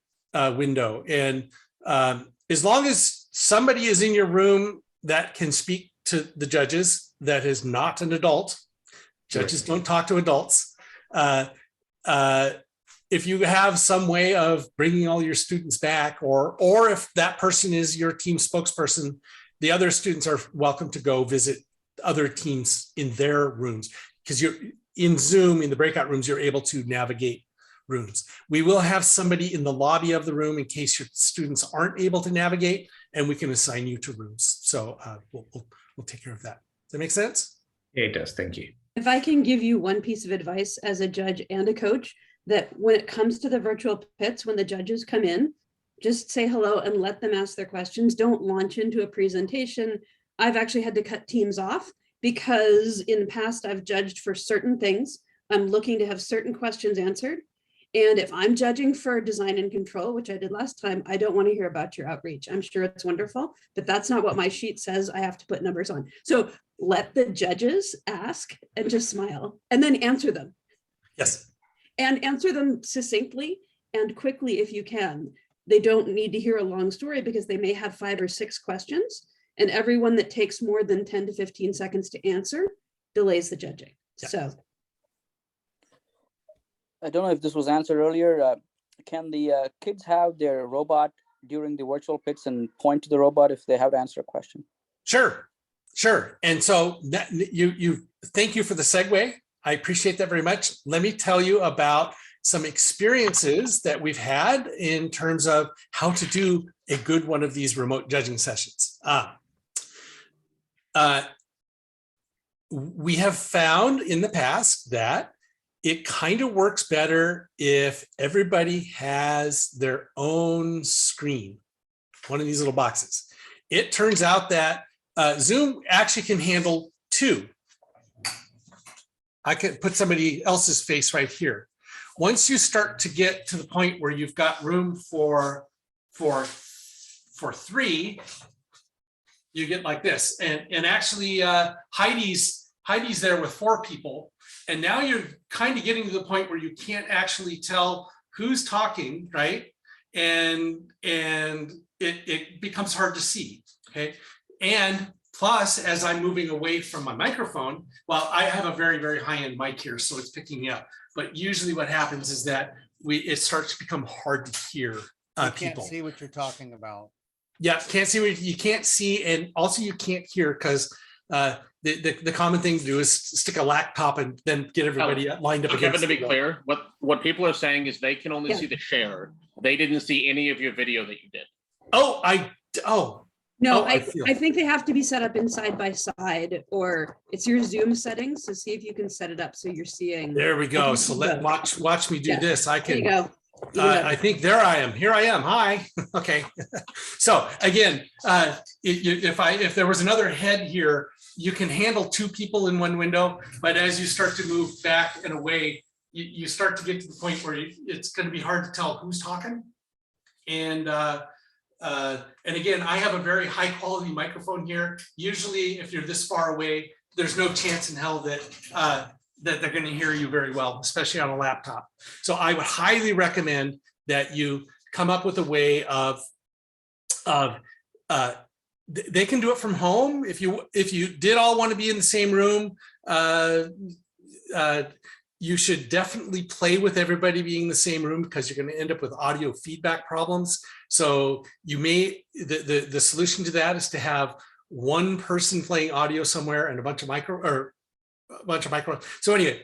window. And as long as somebody is in your room that can speak to the judges, that is not an adult. Judges don't talk to adults. If you have some way of bringing all your students back, or if that person is your team spokesperson, the other students are welcome to go visit other teams in their rooms, because you're in Zoom, in the breakout rooms, you're able to navigate rooms. We will have somebody in the lobby of the room in case your students aren't able to navigate, and we can assign you to rooms. So we'll take care of that. Does that make sense? Yeah, it does. Thank you. If I can give you one piece of advice as a judge and a coach, that when it comes to the virtual pits, when the judges come in, just say hello and let them ask their questions. Don't launch into a presentation. I've actually had to cut teams off because in the past I've judged for certain things. I'm looking to have certain questions answered. And if I'm judging for design and control, which I did last time, I don't want to hear about your outreach. I'm sure it's wonderful, but that's not what my sheet says. I have to put numbers on. So let the judges ask and just smile and then answer them. Yes. And answer them succinctly and quickly if you can. They don't need to hear a long story because they may have 5 or 6 questions, and everyone that takes more than 10 to 15 seconds to answer delays the judging. Yeah. So I don't know if this was answered earlier. Can the kids have their robot during the virtual pits and point to the robot if they have to answer a question? Sure. And so that, you thank you for the segue. I appreciate that very much. Let me tell you about some experiences that we've had in terms of how to do a good one of these remote judging sessions. We have found in the past that it kind of works better if everybody has their own screen, one of these little boxes. It turns out that Zoom actually can handle 2. I could put somebody else's face right here. Once you start to get to the point where you've got room for 3, you get like this. And actually Heidi's there with 4 people. And now you're kind of getting to the point where you can't actually tell who's talking, right? And it becomes hard to see, okay? And plus, as I'm moving away from my microphone, well, I have a very, very high-end mic here, so it's picking me up. But usually what happens is that it starts to become hard to hear You people. can't see what you're talking about. Yeah, can't see what you can't see, and also you can't hear because the common thing to do is stick a laptop and then get everybody lined up. Kevin, to be clear, what people are saying is they can only see the share. They didn't see any of your video that you did. No, I think they have to be set up in side by side, or it's your Zoom settings. So see if you can set it up so you're seeing. There we go. So watch me do this. I can. There you go. I think there I am. Here I am. Hi. Okay. So again, if there was another head here, you can handle 2 people in one window. But as you start to move back and away, you start to get to the point where it's going to be hard to tell who's talking. And again, I have a very high quality microphone here. Usually, if you're this far away, there's no chance in hell that they're going to hear you very well, especially on a laptop. So I would highly recommend that you come up with a way of they can do it from home. If you did all want to be in the same room, you should definitely play with everybody being in the same room, because you're going to end up with audio feedback problems. So you may, the solution to that is to have one person playing audio somewhere and a bunch of micro. So anyway,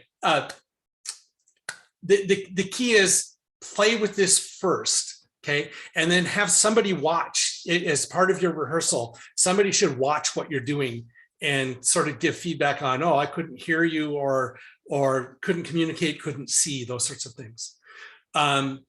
the key is play with this first, okay? And then have somebody watch it as part of your rehearsal. Somebody should watch what you're doing and sort of give feedback on, oh, I couldn't hear you, or couldn't communicate, couldn't see, those sorts of things. You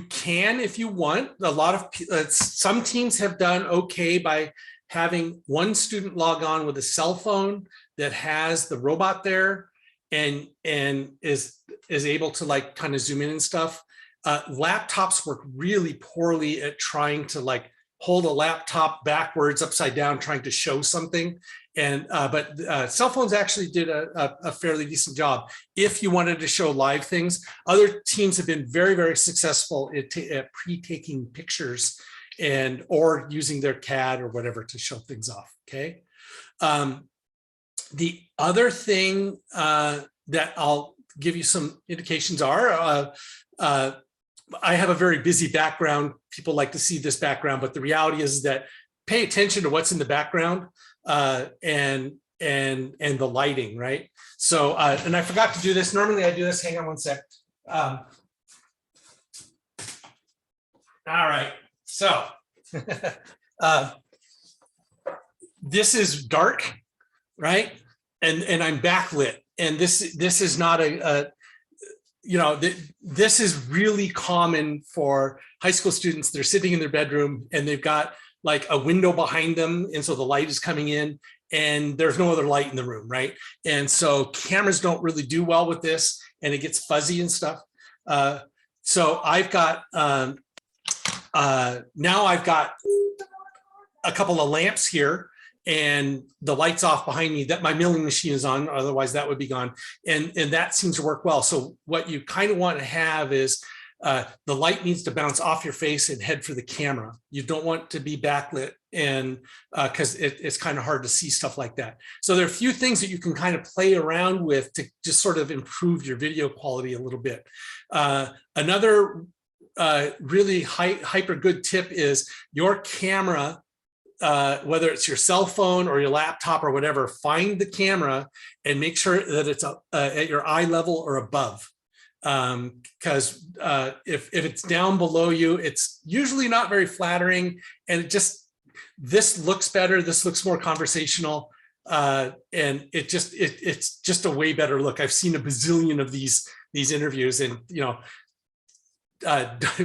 can, if you want. A lot of some teams have done okay by having one student log on with a cell phone that has the robot there and is able to like kind of zoom in and stuff. Laptops work really poorly at trying to like hold a laptop backwards, upside down, trying to show something. And but cell phones actually did a fairly decent job if you wanted to show live things. Other teams have been very, very successful at pre-taking pictures and or using their CAD or whatever to show things off. Okay. The other thing that I'll give you some indications are, I have a very busy background. People like to see this background, but the reality is that pay attention to what's in the background and the lighting, right? So, and I forgot to do this. Normally I do this. Hang on one sec. All right. So this is dark, right? And I'm backlit. And this is not you know, this is really common for high school students. They're sitting in their bedroom and they've got like a window behind them. And so the light is coming in and there's no other light in the room, right? And so cameras don't really do well with this and it gets fuzzy and stuff. So I've got, now I've got a couple of lamps here and the light's off behind me, that my milling machine is on, otherwise that would be gone. And that seems to work well. So what you kind of want to have is the light needs to bounce off your face and head for the camera. You don't want to be backlit and because it's kind of hard to see stuff like that. So there are a few things that you can kind of play around with to just sort of improve your video quality a little bit. Another really hyper good tip is your camera, whether it's your cell phone or your laptop or whatever, find the camera and make sure that it's at your eye level or above. Because if it's down below you, it's usually not very flattering, and this looks better. This looks more conversational, and it's just a way better look. I've seen a bazillion of these interviews, and you know,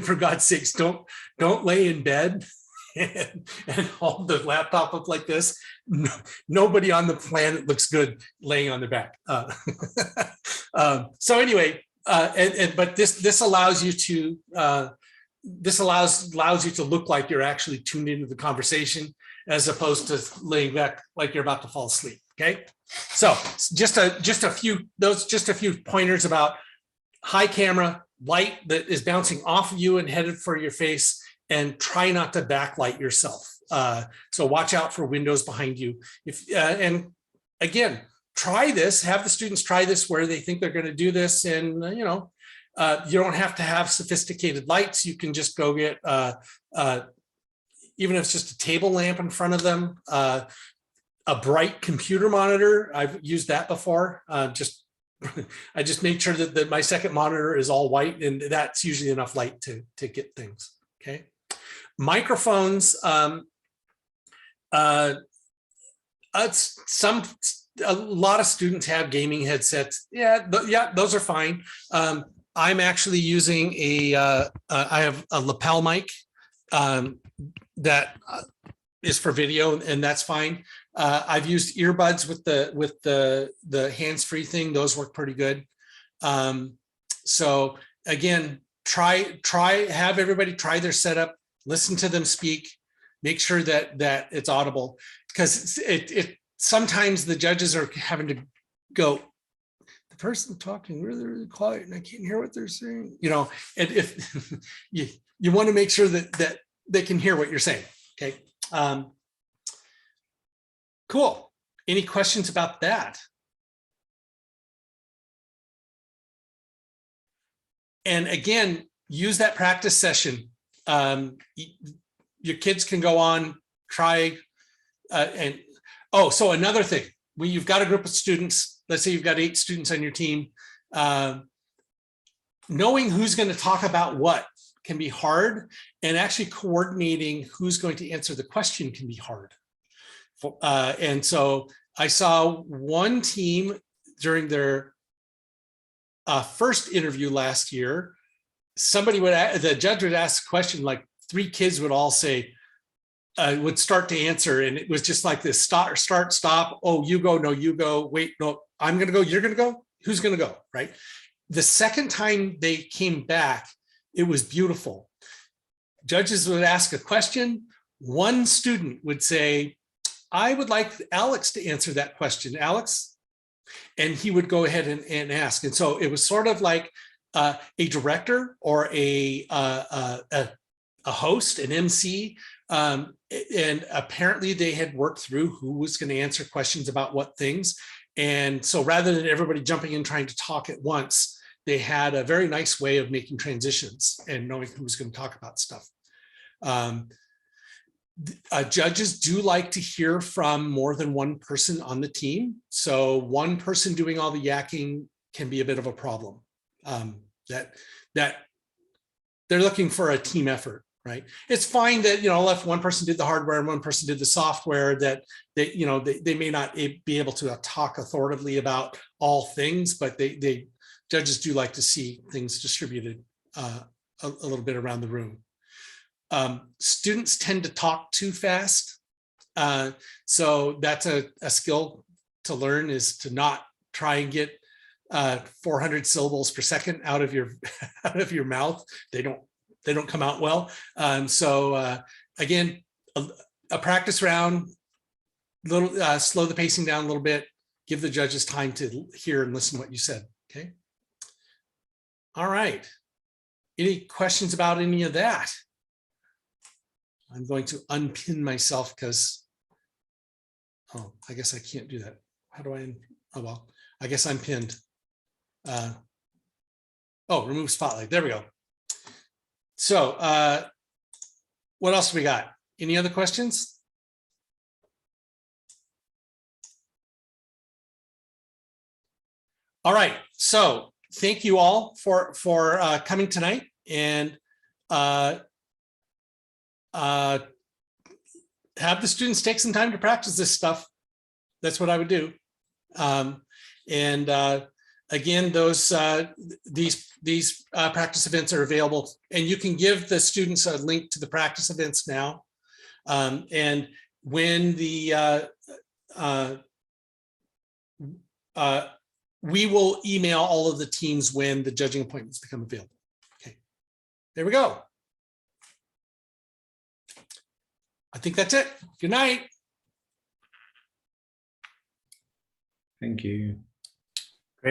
for God's sakes, don't lay in bed and hold the laptop up like this. No, nobody on the planet looks good laying on their back. So anyway, but this allows you to allows you to look like you're actually tuned into the conversation as opposed to laying back like you're about to fall asleep. Okay, so just a few pointers about high camera, light that is bouncing off of you and headed for your face, and try not to backlight yourself. So watch out for windows behind you. And again, try this, have the students try this where they think they're going to do this. And, you know, you don't have to have sophisticated lights. You can just go get, even if it's just a table lamp in front of them, a bright computer monitor. I've used that before. I just make sure that my second monitor is all white, and that's usually enough light to get things. Okay. Microphones, a lot of students have gaming headsets. Yeah, those are fine. I'm actually using I have a lapel mic that is for video, and that's fine. I've used earbuds with the hands-free thing. Those work pretty good. So again, have everybody try their setup, listen to them speak, make sure that it's audible, because it sometimes the judges are having to go, the person talking really, really quiet and I can't hear what they're saying, you know, and if you want to make sure that they can hear what you're saying. Okay. Cool. Any questions about that? And again, use that practice session. Your kids can go on, try, so another thing, when you've got a group of students, let's say you've got 8 students on your team, knowing who's going to talk about what can be hard, and actually coordinating who's going to answer the question can be hard. And so I saw one team during their first interview last year, the judge would ask a question, like 3 kids would all say, would start to answer. And it was just like this start, stop. Oh, you go, no, you go. Wait, no, I'm going to go. You're going to go. Who's going to go? Right. The second time they came back, it was beautiful. Judges would ask a question. One student would say, I would like Alex to answer that question. Alex. And he would go ahead and ask. And so it was sort of like a director or a host, an MC. And apparently they had worked through who was going to answer questions about what things. And so rather than everybody jumping in trying to talk at once, they had a very nice way of making transitions and knowing who was going to talk about stuff. Judges do like to hear from more than one person on the team. So one person doing all the yakking can be a bit of a problem. That they're looking for a team effort, right? It's fine that, if one person did the hardware and one person did the software, that they may not be able to talk authoritatively about all things, but judges do like to see things distributed a little bit around the room. Students tend to talk too fast. So that's a skill to learn, is to not try and get 400 syllables per second out of your mouth. They don't come out well. So again, a practice round, slow the pacing down a little bit, give the judges time to hear and listen to what you said. Okay. All right. Any questions about any of that? I'm going to unpin myself because, I guess I can't do that. How do I, well, I guess I'm pinned. Remove spotlight. There we go. So what else do we got? Any other questions? All right. So thank you all for coming tonight, and have the students take some time to practice this stuff. That's what I would do. Again, these practice events are available, and you can give the students a link to the practice events now. And when we will email all of the teams when the judging appointments become available. Okay, there we go. I think that's it. Good night. Thank you.